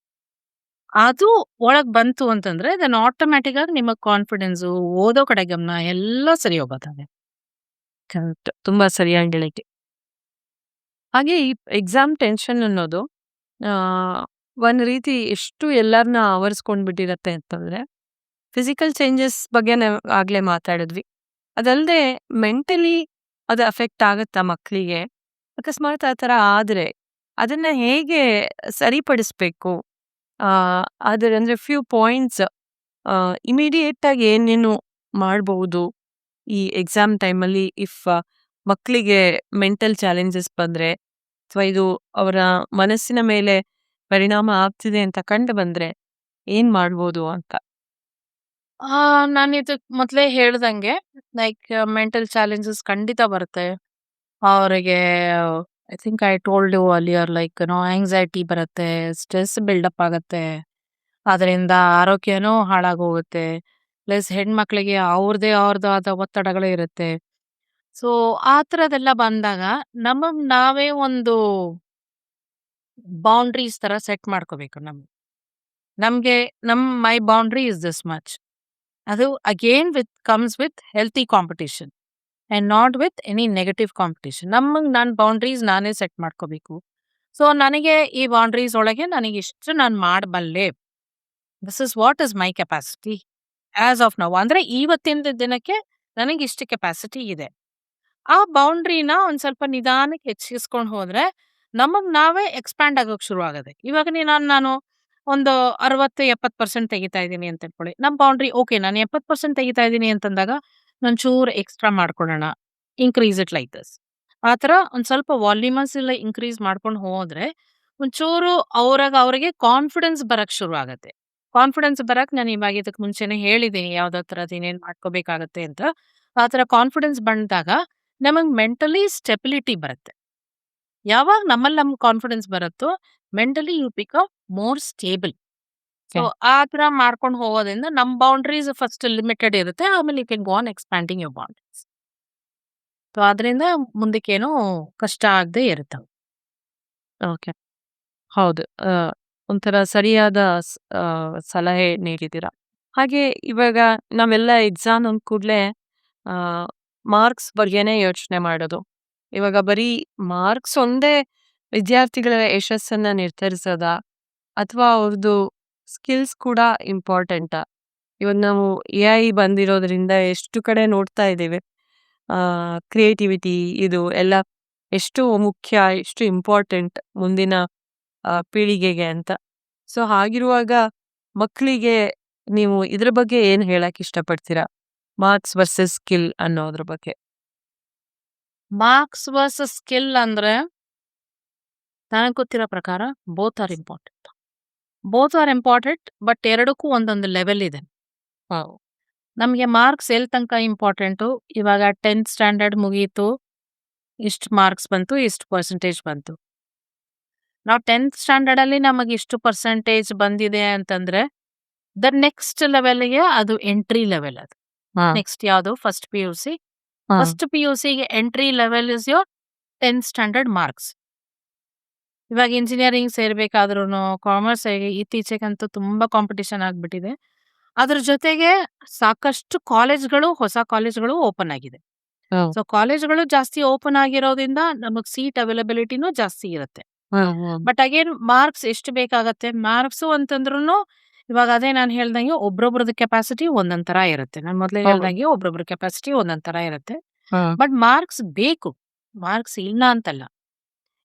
ಅದು ಒಳಗ್ ಬಂತು ಅಂತಂದ್ರೆ ದೆನ್ ಆಟೋಮ್ಯಾಟಿಕ್ ಆಗಿ ನಿಮಗ್ ಕಾನ್ಫಿಡೆನ್ಸ್, ಓದೋ ಕಡೆ ಗಮನ ಎಲ್ಲ ಸರಿ ಹೋಗುತ್ತೆ. ಕರೆಕ್ಟ್. ತುಂಬಾ ಸರಿಯಾಗಿ ಹೇಳಿದ್ರಿ. ಹಾಗೆ ಈ ಎಕ್ಸಾಮ್ ಟೆನ್ಷನ್ ಅನ್ನೋದು ಆ, ಒಂದ್ ರೀತಿ ಎಷ್ಟು ಎಲ್ಲರನ್ನ ಆವರಿಸ್ಕೊಂಡ್ಬಿಟ್ಟಿರತ್ತೆ ಅಂತಂದ್ರೆ ಫಿಸಿಕಲ್ ಚೇಂಜಸ್ ಬಗ್ಗೆ ನಾವು ಆಗ್ಲೇ ಮಾತಾಡಿದ್ವಿ. ಅದಲ್ಲದೆ ಮೆಂಟಲಿ ಅದು ಅಫೆಕ್ಟ್ ಆಗುತ್ತಾ ಮಕ್ಕಳಿಗೆ? ಅಕಸ್ಮಾತ್ ಆ ಥರ ಆದ್ರೆ ಅದನ್ನ ಹೇಗೆ ಸರಿಪಡಿಸ್ಬೇಕು? ಆ, ಅಂದ್ರೆ ಫ್ಯೂ ಪಾಯಿಂಟ್ಸ್ ಇಮಿಡಿಯೇಟ್ ಆಗಿ ಏನೇನು ಮಾಡಬಹುದು ಈ ಎಕ್ಸಾಮ್ ಟೈಮಲ್ಲಿ ಇಫ್ ಮಕ್ಕಳಿಗೆ ಮೆಂಟಲ್ ಚಾಲೆಂಜಸ್ ಬಂದ್ರೆ ಅಥವಾ ಇದು ಅವರ ಮನಸ್ಸಿನ ಮೇಲೆ ಪರಿಣಾಮ ಆಗ್ತಿದೆ ಅಂತ ಕಂಡು ಬಂದ್ರೆ ಏನ್ ಮಾಡ್ಬೋದು ಅಂತ? ನಾನು ಇದಕ್ ಮೊದ್ಲೇ ಹೇಳ್ದಂಗೆ ಲೈಕ್ ಮೆಂಟಲ್ ಚಾಲೆಂಜಸ್ ಖಂಡಿತ ಬರುತ್ತೆ. ಅವರಿಗೆ I think I told you earlier like anxiety ಬರುತ್ತೆ, ಸ್ಟ್ರೆಸ್ ಬಿಲ್ಡಪ್ ಆಗುತ್ತೆ. ಅದರಿಂದ ಆರೋಗ್ಯನೂ ಹಾಳಾಗೋಗುತ್ತೆ. ಪ್ಲಸ್ ಹೆಣ್ಮಕ್ಳಿಗೆ ಅವ್ರದ್ದಾದ ಒತ್ತಡಗಳು ಇರುತ್ತೆ. ಸೊ ಆ ಥರದ್ದೆಲ್ಲ ಬಂದಾಗ ನಮಗ್ ನಾವೇ ಒಂದು ಬೌಂಡ್ರೀಸ್ ತರ ಸೆಟ್ ಮಾಡ್ಕೋಬೇಕು. ನಮ್ಗೆ ಮೈ ಬೌಂಡ್ರಿ ಇಸ್ ದಿಸ್ ಮಚ್. ಅದು again comes with healthy competition and not with any negative competition. ನನ್ನ ಬೌಂಡ್ರೀಸ್ ನಾನೇ ಸೆಟ್ ಮಾಡ್ಕೋಬೇಕು. ಸೊ ನನಗೆ ಈ ಬೌಂಡ್ರೀಸ್ ಒಳಗೆ ನನಗೆ ಇಷ್ಟು ನಾನು ಮಾಡಬಲ್ಲೆ. This is what is my capacity as of now. ಅಂದ್ರೆ ಇವತ್ತಿನ ದಿನಕ್ಕೆ ನನಗೆ ಇಷ್ಟು ಕೆಪಾಸಿಟಿ ಇದೆ. ಆ ಬೌಂಡ್ರಿನ ಒಂದ್ ಸ್ವಲ್ಪ ನಿಧಾನಕ್ಕೆ ಹೆಚ್ಚಿಸ್ಕೊಂಡು ಹೋದ್ರೆ ನಮಗ್ ನಾವೇ ಎಕ್ಸ್ಪ್ಯಾಂಡ್ ಆಗೋಕ್ ಶುರು ಆಗದೆ. ಇವಾಗ ನಾನು ಒಂದು 60-70% ತೆಗಿತಾ ಇದ್ದೀನಿ ಅಂತ ಇಟ್ಕೊಳ್ಳಿ. ನಮ್ ಬೌಂಡ್ರಿ ಓಕೆ, ನಾನು 70% ತೆಗಿತಾ ಇದ್ದೀನಿ ಅಂತಂದಾಗ ನಾನು ಚೂರು ಎಕ್ಸ್ಟ್ರಾ ಮಾಡ್ಕೊಳ್ಳೋಣ, ಇನ್ಕ್ರೀಸ್ ಇಟ್ ಲೈಕ್ ದಿಸ್. ಆ ಥರ ಒಂದ್ ಸ್ವಲ್ಪ ವಾಲ್ಯೂಮಸ್ ಎಲ್ಲ ಇನ್ಕ್ರೀಸ್ ಮಾಡ್ಕೊಂಡು ಹೋದ್ರೆ ಒಂಚೂರು ಅವ್ರಿಗೆ ಕಾನ್ಫಿಡೆನ್ಸ್ ಬರಕ್ ಶುರು ಆಗತ್ತೆ. ಕಾನ್ಫಿಡೆನ್ಸ್ ಬರಕ್ ನಾನು ಇವಾಗ ಇದಕ್ ಮುಂಚೆನೆ ಹೇಳಿದ್ದೀನಿ ಯಾವ್ದೋ ಥರದ್ ಏನೇನ್ ಮಾಡ್ಕೋಬೇಕಾಗತ್ತೆ ಅಂತ. ಆ ಥರ ಕಾನ್ಫಿಡೆನ್ಸ್ ಬಂದಾಗ ನಮಗ್ ಮೆಂಟಲಿ ಸ್ಟೆಬಿಲಿಟಿ ಬರುತ್ತೆ. ಯಾವಾಗ ನಮ್ಮಲ್ಲಿ ನಮ್ಗೆ ಕಾನ್ಫಿಡೆನ್ಸ್ ಬರುತ್ತೋ mentally you become more stable. So ಆ ಥರ ಮಾಡ್ಕೊಂಡು ಹೋಗೋದ್ರಿಂದ ನಮ್ ಬೌಂಡ್ರೀಸ್ ಫಸ್ಟ್ ಲಿಮಿಟೆಡ್ ಇರುತ್ತೆ. ಆಮೇಲೆ you can go on expanding your boundaries. So ಅದರಿಂದ ಮುಂದಕ್ಕೇನು ಕಷ್ಟ ಆಗದೆ ಇರುತ್ತೆ. ಓಕೆ. ಹೌದು. ಒಂಥರ ಸರಿಯಾದ ಸಲಹೆ ನೀಡಿದ್ದೀರಾ. ಹಾಗೆ ಇವಾಗ ನಾವೆಲ್ಲ ಎಕ್ಸಾಮ್ ಅಂದ ಕೂಡಲೇ ಮಾರ್ಕ್ಸ್ ಬಗ್ಗೆನೇ ಯೋಚನೆ ಮಾಡೋದು. ಇವಾಗ ಬರೀ ಮಾರ್ಕ್ಸ್ ಒಂದೇ ವಿದ್ಯಾರ್ಥಿಗಳ ಯಶಸ್ಸನ್ನ ನಿರ್ಧರಿಸೋದ ಅಥವಾ ಅವ್ರದ್ದು ಸ್ಕಿಲ್ಸ್ ಕೂಡ ಇಂಪಾರ್ಟೆಂಟಾ? ಇವಾಗ ನಾವು AI ಬಂದಿರೋದ್ರಿಂದ ಎಷ್ಟು ಕಡೆ ನೋಡ್ತಾ ಇದ್ದೇವೆ. ಕ್ರಿಯೇಟಿವಿಟಿ ಇದು ಎಲ್ಲ ಎಷ್ಟು ಮುಖ್ಯ, ಎಷ್ಟು ಇಂಪಾರ್ಟೆಂಟ್ ಮುಂದಿನ ಪೀಳಿಗೆಗೆ ಅಂತ. ಸೊ ಹಾಗಿರುವಾಗ ಮಕ್ಕಳಿಗೆ ನೀವು ಇದ್ರ ಬಗ್ಗೆ ಏನ್ ಹೇಳಕ್ ಇಷ್ಟಪಡ್ತೀರಾ? ಮಾರ್ಕ್ಸ್ ವರ್ಸಸ್ ಸ್ಕಿಲ್ ಅನ್ನೋದ್ರ ಬಗ್ಗೆ. ಮಾರ್ಕ್ಸ್ ವರ್ಸಸ್ ಸ್ಕಿಲ್ ಅಂದ್ರೆ ನನಗೆ ಗೊತ್ತಿರೋ ಪ್ರಕಾರ ಬೋತ್ ಆರ್ ಇಂಪಾರ್ಟೆಂಟ್. ಬಟ್ ಎರಡಕ್ಕೂ ಒಂದೊಂದು ಲೆವೆಲ್ ಇದೆ. ನಮಗೆ ಮಾರ್ಕ್ಸ್ ಎಲ್ಲಿ ತನಕ ಇಂಪಾರ್ಟೆಂಟು, ಇವಾಗ 10th ಸ್ಟ್ಯಾಂಡರ್ಡ್ ಮುಗೀತು, ಇಷ್ಟು ಮಾರ್ಕ್ಸ್ ಬಂತು, ಇಷ್ಟು ಪರ್ಸೆಂಟೇಜ್ ಬಂತು. ನಾವು 10th ಸ್ಟ್ಯಾಂಡರ್ಡ್ ಅಲ್ಲಿ ನಮಗೆ ಇಷ್ಟು ಪರ್ಸೆಂಟೇಜ್ ಬಂದಿದೆ ಅಂತಂದ್ರೆ ದ ನೆಕ್ಸ್ಟ್ ಲೆವೆಲ್ಗೆ ಅದು ಎಂಟ್ರಿ ಲೆವೆಲ್. ಅದು ನೆಕ್ಸ್ಟ್ ಯಾವುದು ಫಸ್ಟ್ PUC. ಫಸ್ಟ್ PUCಗೆ entry level is your 10th standard marks. ಇವಾಗ ಇಂಜಿನಿಯರಿಂಗ್ ಸೇರ್ಬೇಕಾದ್ರೂ ಕಾಮರ್ಸ್ ಇತ್ತೀಚೆಗಂತೂ ತುಂಬಾ ಕಾಂಪಿಟೇಷನ್ ಆಗ್ಬಿಟ್ಟಿದೆ. ಅದ್ರ ಜೊತೆಗೆ ಸಾಕಷ್ಟು ಕಾಲೇಜ್ಗಳು, ಹೊಸ ಕಾಲೇಜ್ಗಳು ಓಪನ್ ಆಗಿದೆ. ಹ್ಮ್. ಸೊ ಕಾಲೇಜ್ಗಳು ಜಾಸ್ತಿ ಓಪನ್ ಆಗಿರೋದ್ರಿಂದ ನಮಗ್ ಸೀಟ್ ಅವೈಲಬಿಲಿಟಿನೂ ಜಾಸ್ತಿ ಇರುತ್ತೆ. ಬಟ್ ಅಗೇನ್ ಮಾರ್ಕ್ಸ್ ಎಷ್ಟು ಬೇಕಾಗತ್ತೆ? ಮಾರ್ಕ್ಸು ಅಂತಂದ್ರೂ ಇವಾಗ ಅದೇ ನಾನು ಹೇಳ್ದಂಗೆ ಒಬ್ರೊಬ್ರದ್ದು ಕೆಪಾಸಿಟಿ ಒಂದೊಂದ್ ತರ ಇರುತ್ತೆ. ನಾನು ಮೊದಲೇ ಹೌದು. ಹೇಳ್ದಂಗೆ ಒಬ್ರೊಬ್ರ ಕೆಪಾಸಿಟಿ ಒಂದೊಂದ್ ತರ ಇರುತ್ತೆ. ಹ್ಮ್. ಬಟ್ ಮಾರ್ಕ್ಸ್ ಬೇಕು. ಮಾರ್ಕ್ಸ್ ಇಲ್ಲ ಅಂತಲ್ಲ.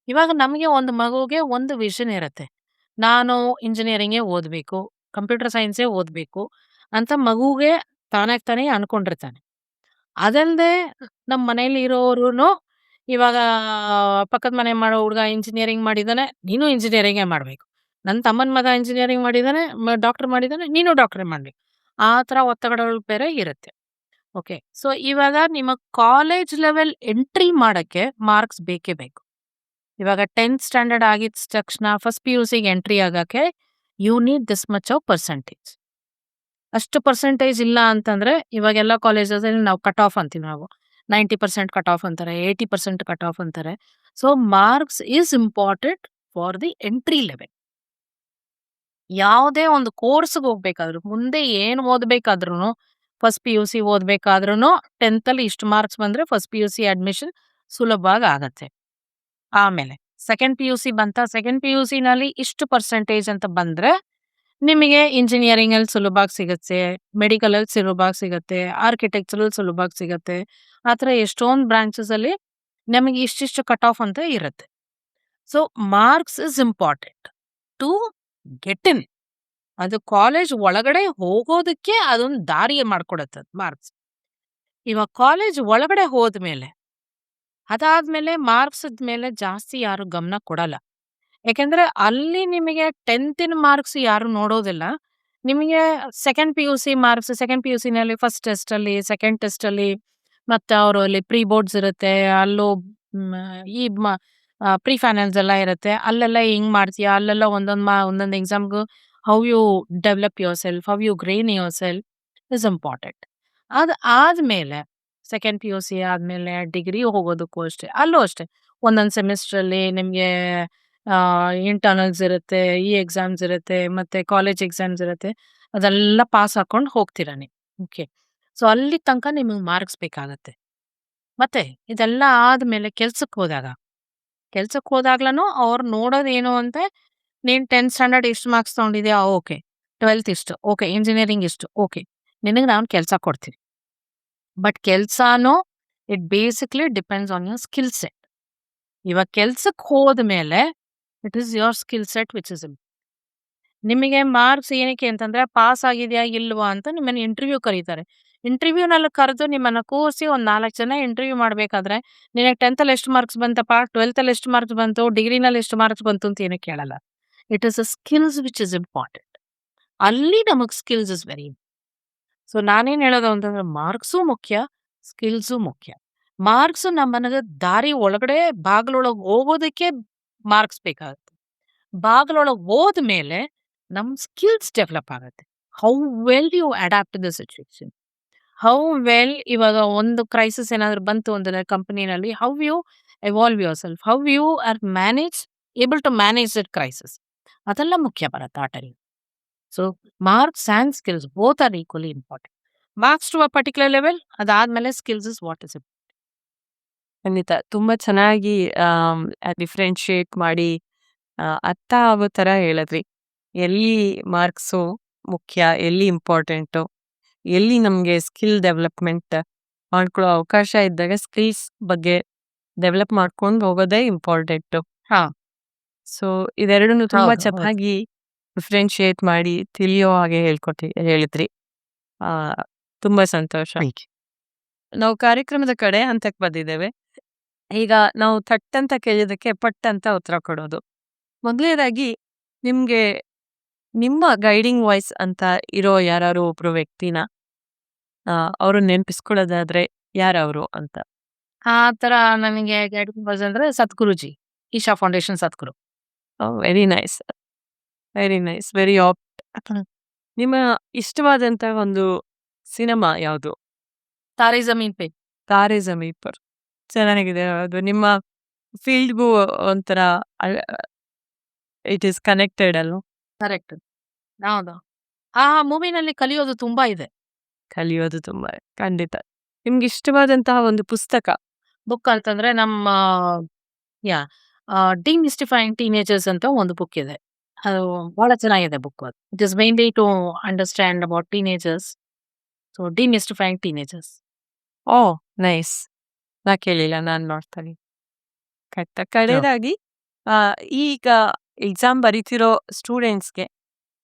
ಇವಾಗ ನಮಗೆ ಒಂದು ಮಗುಗೆ ಒಂದು ವಿಷನ್ ಇರುತ್ತೆ. ನಾನು ಇಂಜಿನಿಯರಿಂಗೇ ಓದ್ಬೇಕು, ಕಂಪ್ಯೂಟರ್ ಸೈನ್ಸೇ ಓದ್ಬೇಕು ಅಂತ ಮಗುಗೆ ತಾನಾಗ್ ತಾನೇ ಅನ್ಕೊಂಡಿರ್ತಾನೆ. ಅದಲ್ದೆ ನಮ್ಮ ಮನೇಲಿ ಇರೋರುನು ಇವಾಗ ಪಕ್ಕದ ಮನೆ ಮಾಡೋ ಹುಡ್ಗ ಇಂಜಿನಿಯರಿಂಗ್ ಮಾಡಿದಾನೆ, ನೀನು ಇಂಜಿನಿಯರಿಂಗೇ ಮಾಡ್ಬೇಕು. ನನ್ನ ತಮ್ಮನ ಮಗ ಇಂಜಿನಿಯರಿಂಗ್ ಮಾಡಿದಾನೆ, ಡಾಕ್ಟರ್ ಮಾಡಿದಾನೆ, ನೀನು ಡಾಕ್ಟರೇ ಮಾಡ್ಬೇಕು. ಆ ಥರ ಒತ್ತಡಗಳು ಬೇರೆ ಇರುತ್ತೆ. ಓಕೆ. ಸೊ ಇವಾಗ ನಿಮ್ಮ ಕಾಲೇಜ್ ಲೆವೆಲ್ ಎಂಟ್ರಿ ಮಾಡಕ್ಕೆ ಮಾರ್ಕ್ಸ್ ಬೇಕೇ ಬೇಕು. ಇವಾಗ 10th ಸ್ಟ್ಯಾಂಡರ್ಡ್ ಆಗಿದ ತಕ್ಷಣ ಫಸ್ಟ್ PUCಗೆ ಎಂಟ್ರಿ ಆಗಕ್ಕೆ you need this much of percentage. ಅಷ್ಟು ಪರ್ಸೆಂಟೇಜ್ ಇಲ್ಲ ಅಂತಂದ್ರೆ ಇವಾಗೆಲ್ಲ ಕಾಲೇಜಸಲ್ಲಿ ನಾವು ಕಟ್ ಆಫ್ ಅಂತೀವಿ ನಾವು. 90% ಕಟ್ ಆಫ್ ಅಂತಾರೆ, 80% ಕಟ್ ಆಫ್ ಅಂತಾರೆ. So marks is important for the entry level. ಯಾವುದೇ ಒಂದು ಕೋರ್ಸ್‌ಗೆ ಹೋಗ್ಬೇಕಾದ್ರು, ಮುಂದೆ ಏನು ಓದ್ಬೇಕಾದ್ರೂನು, ಫಸ್ಟ್ PUC ಓದ್ಬೇಕಾದ್ರೂನು 10th ಅಲ್ಲಿ ಇಷ್ಟು ಮಾರ್ಕ್ಸ್ ಬಂದ್ರೆ ಫಸ್ಟ್ PUC ಅಡ್ಮಿಷನ್ ಸುಲಭವಾಗಿ ಆಗತ್ತೆ. ಆಮೇಲೆ ಸೆಕೆಂಡ್ PUC ಬಂತ, ಸೆಕೆಂಡ್ PUCನಲ್ಲಿ ಇಷ್ಟು ಪರ್ಸೆಂಟೇಜ್ ಅಂತ ಬಂದ್ರೆ ನಿಮಗೆ ಇಂಜಿನಿಯರಿಂಗ್ ಅಲ್ಲಿ ಸುಲಭವಾಗಿ ಸಿಗುತ್ತೆ, ಮೆಡಿಕಲ್ ಅಲ್ಲಿ ಸುಲಭವಾಗಿ ಸಿಗುತ್ತೆ, ಆರ್ಕಿಟೆಕ್ಚರಲ್ ಸುಲಭವಾಗಿ ಸಿಗುತ್ತೆ. ಆ ಥರ ಎಷ್ಟೊಂದು ಬ್ರಾಂಚಸ್ ಅಲ್ಲಿ ನಮಗೆ ಇಷ್ಟಿಷ್ಟು ಕಟ್ ಆಫ್ ಅಂತ ಇರುತ್ತೆ. So marks is important to get in. ಅದು ಕಾಲೇಜ್ ಒಳಗಡೆ ಹೋಗೋದಕ್ಕೆ ಅದೊಂದು ದಾರಿ ಮಾಡ್ಕೊಡತ್ತೆ ಮಾರ್ಕ್ಸ್. ಇವಾಗ ಕಾಲೇಜ್ ಒಳಗಡೆ ಹೋದ್ಮೇಲೆ ಅದಾದ್ಮೇಲೆ ಮಾರ್ಕ್ಸ್ ಮೇಲೆ ಜಾಸ್ತಿ ಯಾರು ಗಮನ ಕೊಡಲ್ಲ. ಯಾಕೆಂದ್ರೆ ಅಲ್ಲಿ ನಿಮಗೆ 10th ಮಾರ್ಕ್ಸ್ ಯಾರು ನೋಡೋದಿಲ್ಲ. ನಿಮಗೆ ಸೆಕೆಂಡ್ PUC ಮಾರ್ಕ್ಸ್, ಸೆಕೆಂಡ್ PUCನಲ್ಲಿ ಫಸ್ಟ್ ಟೆಸ್ಟ್ ಅಲ್ಲಿ, ಸೆಕೆಂಡ್ ಟೆಸ್ಟ್ ಅಲ್ಲಿ ಮತ್ತೆ ಅವರು ಅಲ್ಲಿ ಪ್ರೀ ಬೋರ್ಡ್ಸ್ ಇರುತ್ತೆ. ಅಲ್ಲೂ ಮ್, ಈ ಪ್ರೀ ಫೈನಲ್ಸ್ ಎಲ್ಲ ಇರುತ್ತೆ. ಅಲ್ಲೆಲ್ಲ ಹಿಂಗ್ ಮಾಡ್ತೀಯಾ, ಅಲ್ಲೆಲ್ಲ ಒಂದೊಂದು ಎಕ್ಸಾಮ್ಗೂ how you develop yourself, how you grain yourself is important. ಅದು ಆದ್ಮೇಲೆ ಸೆಕೆಂಡ್ PUC ಆದ್ಮೇಲೆ ಡಿಗ್ರಿ ಹೋಗೋದಕ್ಕೂ ಅಷ್ಟೇ, ಅಲ್ಲೂ ಅಷ್ಟೇ ಒಂದೊಂದು ಸೆಮಿಸ್ಟ್ರಲ್ಲಿ ನಿಮಗೆ ಇಂಟರ್ನಲ್ಸ್ ಇರುತ್ತೆ, ಈ ಎಕ್ಸಾಮ್ಸ್ ಇರುತ್ತೆ, ಮತ್ತೆ ಕಾಲೇಜ್ ಎಕ್ಸಾಮ್ಸ್ ಇರುತ್ತೆ. ಅದೆಲ್ಲ ಪಾಸ್ ಹಾಕೊಂಡು ಹೋಗ್ತೀರಾ ನೀವು. ಓಕೆ. ಸೊ ಅಲ್ಲಿ ತನಕ ನಿಮಗೆ ಮಾರ್ಕ್ಸ್ ಬೇಕಾಗತ್ತೆ. ಮತ್ತೆ ಇದೆಲ್ಲ ಆದ್ಮೇಲೆ ಕೆಲ್ಸಕ್ಕೆ ಹೋದಾಗ್ಲೂ ಅವ್ರು ನೋಡೋದೇನು ಅಂದ್ರೆ ನೀನ್ 10th ಸ್ಟ್ಯಾಂಡರ್ಡ್ ಇಷ್ಟು ಮಾರ್ಕ್ಸ್ ತಗೊಂಡಿದ್ಯಾ, ಓಕೆ. 12th ಇಷ್ಟು, ಓಕೆ. ಇಂಜಿನಿಯರಿಂಗ್ ಇಷ್ಟು, ಓಕೆ. ನಿನಗೆ ನಾನು ಕೆಲಸ ಕೊಡ್ತೀನಿ. ಬಟ್ ಕೆಲ್ಸಾನು it basically depends on your skill set. ಇವಾಗ ಕೆಲ್ಸಕ್ಕೆ ಹೋದ್ಮೇಲೆ it is your skill set which is ನಿಮಗೆ ಮಾರ್ಕ್ಸ್ ಏನಕ್ಕೆ ಅಂತಂದ್ರೆ ಪಾಸ್ ಆಗಿದೆಯಾ ಇಲ್ವಾ ಅಂತ ನಿಮ್ಮನ್ನ ಇಂಟರ್ವ್ಯೂ ಕರೀತಾರೆ. ಇಂಟರ್ವ್ಯೂನಲ್ಲಿ ಕರೆದು ನಿಮ್ಮನ್ನ ಕೂರಿಸಿ ಒಂದು 4 ಜನ ಇಂಟರ್ವ್ಯೂ ಮಾಡ್ಬೇಕಾದ್ರೆ ನಿನಗೆ 10th ಅಲ್ಲಿ ಎಷ್ಟು ಮಾರ್ಕ್ಸ್ ಬಂತಪ್ಪ, 12th ಅಲ್ಲಿ ಎಷ್ಟು ಮಾರ್ಕ್ಸ್ ಬಂತು, ಡಿಗ್ರಿನಲ್ಲಿ ಎಷ್ಟು ಮಾರ್ಕ್ಸ್ ಬಂತು ಅಂತ ಏನು ಕೇಳಲ್ಲ. It is a skills which is important. ಅಲ್ಲಿ ನಮಗೆ ಸ್ಕಿಲ್ಸ್ ಇಸ್ ವೆರಿ. ಸೊ ನಾನೇನ್ ಹೇಳೋದು ಅಂತಂದ್ರೆ ಮಾರ್ಕ್ಸು ಮುಖ್ಯ, ಸ್ಕಿಲ್ಸು ಮುಖ್ಯ. ಮಾರ್ಕ್ಸ್ ನಮ್ಮನಗೆ ದಾರಿ ಒಳಗಡೆ ಬಾಗ್ಲೊಳಗೆ ಹೋಗೋದಕ್ಕೆ ಮಾರ್ಕ್ಸ್ ಬೇಕಾಗುತ್ತೆ. ಬಾಗ್ಲೊಳಗೆ ಹೋದ್ಮೇಲೆ ನಮ್ ಸ್ಕಿಲ್ಸ್ ಡೆವಲಪ್ ಆಗುತ್ತೆ. How well you adapt the situation, how well ಇವಾಗ ಒಂದು ಕ್ರೈಸಿಸ್ ಏನಾದ್ರು ಬಂತು ಅಂದ್ರೆ ಕಂಪನಿನಲ್ಲಿ how you evolve yourself, how you are able to manage that crisis, ಅದೆಲ್ಲ ಮುಖ್ಯ ಬರುತ್ತೆ ಆ time. So marks and skills both are equally important. Marks to a particular level, ಅದಾದ್ಮೇಲೆ skills is what is it. ಖಂಡಿತ. ತುಂಬಾ ಚೆನ್ನಾಗಿ differentiate ಮಾಡಿ ಅರ್ಥ ಆಗೋ ಥರ ಹೇಳಿದ್ರಿ. ಎಲ್ಲಿ ಮಾರ್ಕ್ಸು ಮುಖ್ಯ, ಎಲ್ಲಿ ಇಂಪಾರ್ಟೆಂಟು, ಎಲ್ಲಿ ನಮಗೆ ಸ್ಕಿಲ್ ಡೆವಲಪ್ಮೆಂಟ್ ಮಾಡ್ಕೊಳ್ಳೋ ಅವಕಾಶ ಇದ್ದಾಗ ಸ್ಕಿಲ್ಸ್ ಬಗ್ಗೆ ಡೆವಲಪ್ ಮಾಡ್ಕೊಂಡು ಹೋಗೋದೇ ಇಂಪಾರ್ಟೆಂಟು. ಹಾ. ಸೊ ಇದೆರಡನ್ನು ತುಂಬಾ ಹೌದು, ಹೌದು. ಚೆನ್ನಾಗಿ ಡಿಫ್ರೆನ್ಶಿಯೇಟ್ ಮಾಡಿ ತಿಳಿಯೋ ಹಾಗೆ ಹೇಳಿದ್ರಿ. ಆ, ತುಂಬಾ ಸಂತೋಷ. ನಾವು ಕಾರ್ಯಕ್ರಮದ ಕಡೆ ಹಂತಕ್ಕೆ ಬಂದಿದ್ದೇವೆ. ಈಗ ನಾವು ಥಟ್ ಅಂತ ಕೇಳಿದಕ್ಕೆ ಪಟ್ ಅಂತ ಉತ್ತರ ಕೊಡೋದು. ಮೊದಲನೇದಾಗಿ ನಿಮ್ಗೆ ನಿಮ್ಮ ಗೈಡಿಂಗ್ ವಾಯ್ಸ್ ಅಂತ ಇರೋ ಯಾರು ಒಬ್ರು ವ್ಯಕ್ತಿನ ಅವ್ರನ್ನ ನೆನಪಿಸ್ಕೊಳ್ಳೋದಾದ್ರೆ ಯಾರವರು ಅಂತ? ಆ ತರ ನನಗೆ ಗೈಡಿಂಗ್ ವಾಯ್ಸ್ ಅಂದ್ರೆ Sadhguruji, Isha Foundation Sadhguru. Very nice, very nice, very apt. ನಿಮ್ಮ ಇಷ್ಟವಾದಂತ ಒಂದು ಸಿನಿಮಾ ಯಾವುದು? ತಾರೇ ಜಮೀನ್ ಪೇ. ತಾರೆ ಜಮೀನ್ ಪರ್ ಚೆನ್ನಾಗಿದೆ. ಅದು ನಿಮ್ಮ ಫೀಲ್ಡ್ಗೂ ಒಂಥರ ಇಟ್ ಈಸ್ ಕನೆಕ್ಟೆಡ್ ಅಲ್ವಾ? ಕರೆಕ್ಟ್. ಹೌದು. ಆ ಮೂವಿನಲ್ಲಿ ಕಲಿಯೋದು ತುಂಬಾ ಇದೆ. ಕಲಿಯೋದು ತುಂಬಾ ಖಂಡಿತ. ನಿಮ್ಗೆ ಇಷ್ಟವಾದಂತಹ ಒಂದು ಪುಸ್ತಕ? ಬುಕ್ ಅಂತಂದ್ರೆ ನಮ್ಮ ಯಾ ಡಿಮಿಸ್ಟಿಫೈಯಿಂಗ್ ಟೀನೇಜರ್ಸ್ ಅಂತ ಒಂದು ಬುಕ್ ಇದೆ. ಅದು ಬಹಳ ಚೆನ್ನಾಗಿದೆ ಬುಕ್ ಅದು. It is mainly to understand about teenagers. So demystifying teenagers. Oh! Nice. ನಾ ಕೇಳಿಲ್ಲ. ನಾನ್ ನೋಡ್ತೀನಿ. ಕಡೆಯದಾಗಿ ಈಗ ಎಕ್ಸಾಮ್ ಬರೀತಿರೋ ಸ್ಟೂಡೆಂಟ್ಸ್‌ಗೆ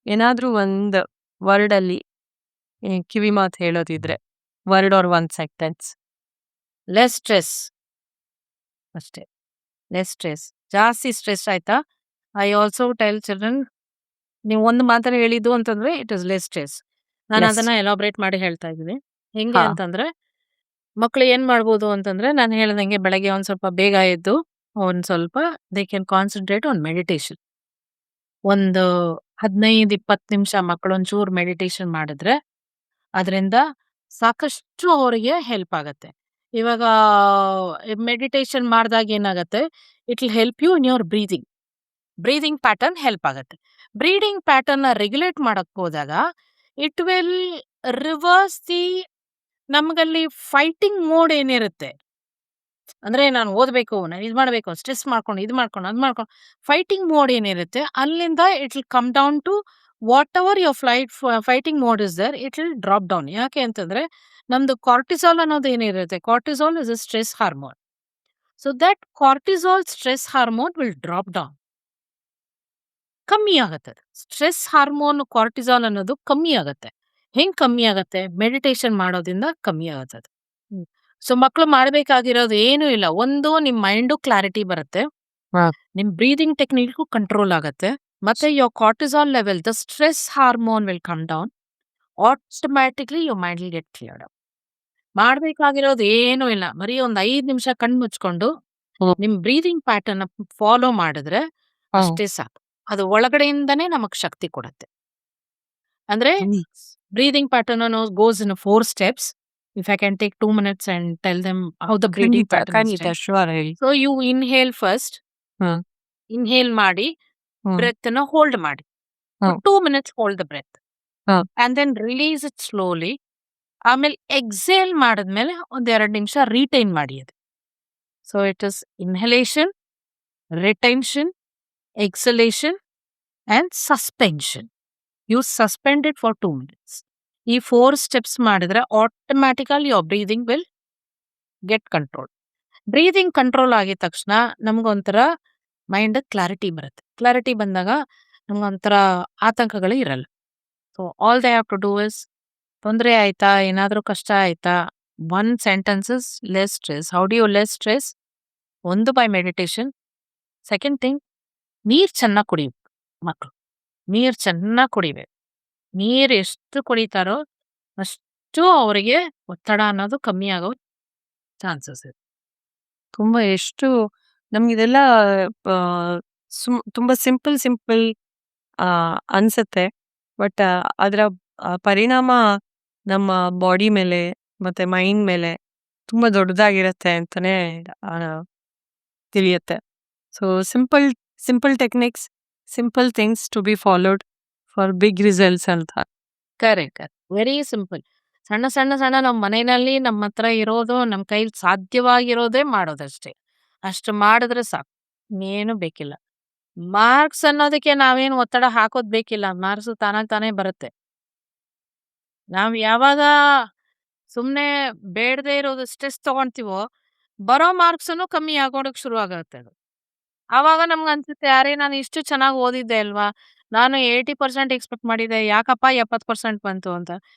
ಏನಾದ್ರೂ ಒಂದು ವರ್ಡಲ್ಲಿ ಕಿವಿ ಮಾತು ಹೇಳೋದಿದ್ರೆ, word or one sentence? Less stress ಅಷ್ಟೇ. Less stress. ಜಾಸ್ತಿ ಸ್ಟ್ರೆಸ್ ಆಯ್ತಾ? ಐ ಆಲ್ಸೋ ಟೆಲ್ ಚಿಲ್ಡ್ರನ್, ನೀವು ಒಂದು ಮಾತನ್ನ ಹೇಳಿದ್ದು ಅಂತಂದ್ರೆ ಇಟ್ ಇಸ್ ಲೆಸ್ ಸ್ಟ್ರೆಸ್. ನಾನು ಲೆಸ್. ಅದನ್ನ ಎಲಾಬ್ರೇಟ್ ಮಾಡಿ ಹೇಳ್ತಾ ಇದ್ದೀನಿ. ಹೆಂಗೆ ಹಾ. ಅಂತಂದ್ರೆ, ಮಕ್ಳು ಏನ್ ಮಾಡ್ಬೋದು ಅಂತಂದ್ರೆ, ನಾನು ಹೇಳ್ದಂಗೆ ಬೆಳಗ್ಗೆ ಒಂದ್ ಸ್ವಲ್ಪ ಬೇಗ ಎದ್ದು ಒಂದ್ ಸ್ವಲ್ಪ they can concentrate on meditation. ಒಂದು 15-20 ನಿಮಿಷ ಮಕ್ಕಳು ಒಂಚೂರು ಮೆಡಿಟೇಷನ್ ಮಾಡಿದ್ರೆ ಅದರಿಂದ ಸಾಕಷ್ಟು ಅವರಿಗೆ ಹೆಲ್ಪ್ ಆಗತ್ತೆ. ಇವಾಗ ಮೆಡಿಟೇಷನ್ ಮಾಡಿದಾಗ ಏನಾಗತ್ತೆ, it will help you in your breathing. Breathing pattern help ಆಗತ್ತೆ. ಬ್ರೀದಿಂಗ್ ಪ್ಯಾಟರ್ನ್ ರೆಗ್ಯುಲೇಟ್ ಮಾಡಕ್ ಹೋದಾಗ ಇಟ್ ವಿಲ್ ರಿವರ್ಸ್ ದಿ ನಮ್ಗಲ್ಲಿ ಫೈಟಿಂಗ್ ಮೋಡ್ ಏನಿರುತ್ತೆ, ಅಂದ್ರೆ ನಾನು ಓದಬೇಕು, ನಾನು ಇದು ಮಾಡಬೇಕು, ಸ್ಟ್ರೆಸ್ ಮಾಡ್ಕೊಂಡು ಇದು ಮಾಡ್ಕೊಂಡು ಅದು ಮಾಡ್ಕೊಂಡು ಫೈಟಿಂಗ್ ಮೋಡ್ ಏನಿರುತ್ತೆ ಅಲ್ಲಿಂದ it will come down to whatever your fighting mode is there, it will drop down. ಯಾಕೆ ಅಂತಂದ್ರೆ ನಮ್ದು ಕಾರ್ಟಿಸಾಲ್ ಅನ್ನೋದು ಏನಿರುತ್ತೆ, cortisol is a stress hormone. So that cortisol stress hormone will drop down, ಕಮ್ಮಿ ಆಗತ್ತೆ. Stress hormone cortisol ಅನ್ನೋದು ಕಮ್ಮಿ ಆಗತ್ತೆ. ಹೆಂಗ್ ಕಮ್ಮಿ ಆಗತ್ತೆ? ಮೆಡಿಟೇಷನ್ ಮಾಡೋದ್ರಿಂದ ಕಮ್ಮಿ ಆಗತ್ತೆ ಅದು. ಸೊ ಮಕ್ಳು ಮಾಡ್ಬೇಕಾಗಿರೋದು ಏನೂ ಇಲ್ಲ. ಒಂದು, ನಿಮ್ ಮೈಂಡು ಕ್ಲಾರಿಟಿ ಬರುತ್ತೆ. ಹಾ. ನಿಮ್ ಬ್ರೀದಿಂಗ್ ಟೆಕ್ನಿಕ್ಗೂ ಕಂಟ್ರೋಲ್ ಆಗತ್ತೆ. ಮತ್ತೆ your cortisol level, the stress hormone will come down. Automatically your mind will get cleared. ಮಾಡ್ಬೇಕಾಗಿರೋದು ಏನೂ ಇಲ್ಲ. ಬರೀ ಒಂದ್ 5 ನಿಮಿಷ ಕಣ್ ಮುಚ್ಕೊಂಡು ನಿಮ್ ಬ್ರೀದಿಂಗ್ ಪ್ಯಾಟರ್ನ್ ಫಾಲೋ ಮಾಡಿದ್ರೆ ಅಷ್ಟೇ ಸಾಕು. ಅದು ಒಳಗಡೆಯಿಂದನೇ ನಮಗ್ ಶಕ್ತಿ ಕೊಡತ್ತೆ. ಅಂದ್ರೆ breathing pattern goes in 4 steps. If I can take 2 minutes and tell them how the breathing pattern is ಖಂಡಿತ done. ಶುವರ್ ಹೇಳಿ. So you inhale first. Hmm. Inhale ಮಾಡಿ ಹ್ಮ್. breath ನ hold ಮಾಡಿ. For hmm. 2 minutes hold the breath. Hmm. And then release it slowly. ಆಮೇಲೆ exhale ಮಾಡಿದ್ಮೇಲೆ ಒಂದ್ 2 ನಿಮಿಷ retain ಮಾಡಿ ಅದು. So it is inhalation, retention, exhalation and suspension. You suspend it for 2 minutes. ಈ 4 ಸ್ಟೆಪ್ಸ್ ಮಾಡಿದ್ರೆ automatically your breathing will get control. Breathing control ಆಗಿದ ತಕ್ಷಣ ನಮ್ಗೊಂಥರ ಮೈಂಡ್ ಕ್ಲಾರಿಟಿ ಬರುತ್ತೆ. ಕ್ಲಾರಿಟಿ ಬಂದಾಗ ನಮ್ಗೊಂಥರ ಆತಂಕಗಳು ಇರಲ್ಲ. So all they have to do is, ತೊಂದರೆ ಆಯ್ತಾ, ಏನಾದ್ರೂ ಕಷ್ಟ ಆಯ್ತಾ, 1 sentence is less stress. How do you less stress? ಒಂದು, ಬೈ ಮೆಡಿಟೇಷನ್. ಸೆಕೆಂಡ್ ಥಿಂಗ್, ನೀರ್ ಚೆನ್ನಾಗಿ ಕುಡಿಬೇಕು ಮಕ್ಕಳು. ನೀರ್ ಚೆನ್ನಾಗಿ ಕುಡಿಬೇಕು. ನೀರ್ ಎಷ್ಟು ಕುಡಿತಾರೋ ಅಷ್ಟು ಅವರಿಗೆ ಒತ್ತಡ ಅನ್ನೋದು ಕಮ್ಮಿ ಆಗೋ ಚಾನ್ಸಸ್ ಇದೆ. ತುಂಬಾ ಎಷ್ಟು ನಮ್ಗಿದೆಲ್ಲ ತುಂಬಾ ಸಿಂಪಲ್ ಅನ್ಸುತ್ತೆ. ಬಟ್ ಅದರ ಪರಿಣಾಮ ನಮ್ಮ ಬಾಡಿ ಮೇಲೆ ಮತ್ತೆ ಮೈಂಡ್ ಮೇಲೆ ತುಂಬಾ ದೊಡ್ಡದಾಗಿರುತ್ತೆ ಅಂತಾನೆ ಆ, ತಿಳಿಯುತ್ತೆ. So simple techniques, simple things to be followed for big results ಅಂತ. ಕರೆಕ್ಟ್. Very simple. ಸಣ್ಣ ಸಣ್ಣ ಸಣ್ಣ ನಮ್ಮ ಮನೆಯಲ್ಲಿ ನಮ್ಮ ಹತ್ರ ಇರೋದು, ನಮ್ಮ ಕೈಲಿ ಸಾಧ್ಯವಾಗಿರೋದೇ ಮಾಡೋದಷ್ಟೇ. ಅಷ್ಟು ಮಾಡಿದ್ರೆ ಸಾಕು, ಏನು ಬೇಕಿಲ್ಲ. ಮಾರ್ಕ್ಸ್ ಅನ್ನೋದಕ್ಕೆ ನಾವೇನು ಒತ್ತಡ ಹಾಕೋದ್ ಬೇಕಿಲ್ಲ. ಮಾರ್ಕ್ಸ್ ತಾನಾಗ್ ತಾನೇ ಬರುತ್ತೆ. ನಾವ್ ಯಾವಾಗ ಸುಮ್ನೆ ಬೇಡದೇ ಇರೋದು ಸ್ಟ್ರೆಸ್ ತಗೊಂತೀವೋ, ಬರೋ ಮಾರ್ಕ್ಸನ್ನು ಕಮ್ಮಿ ಆಗೋಡಕ್ ಶುರು ಆಗತ್ತೆ ಅದು. ಆವಾಗ ನಮ್ಗೆ ಅನ್ಸುತ್ತೆ, ಅರೆ ನಾನು ಇಷ್ಟು ಚೆನ್ನಾಗಿ ಓದಿದ್ದೆ ಅಲ್ವಾ, ನಾನು 80% ಎಕ್ಸ್ಪೆಕ್ಟ್ ಮಾಡಿದ್ದೆ, ಯಾಕಪ್ಪ 70% ಬಂತು ಅಂತ.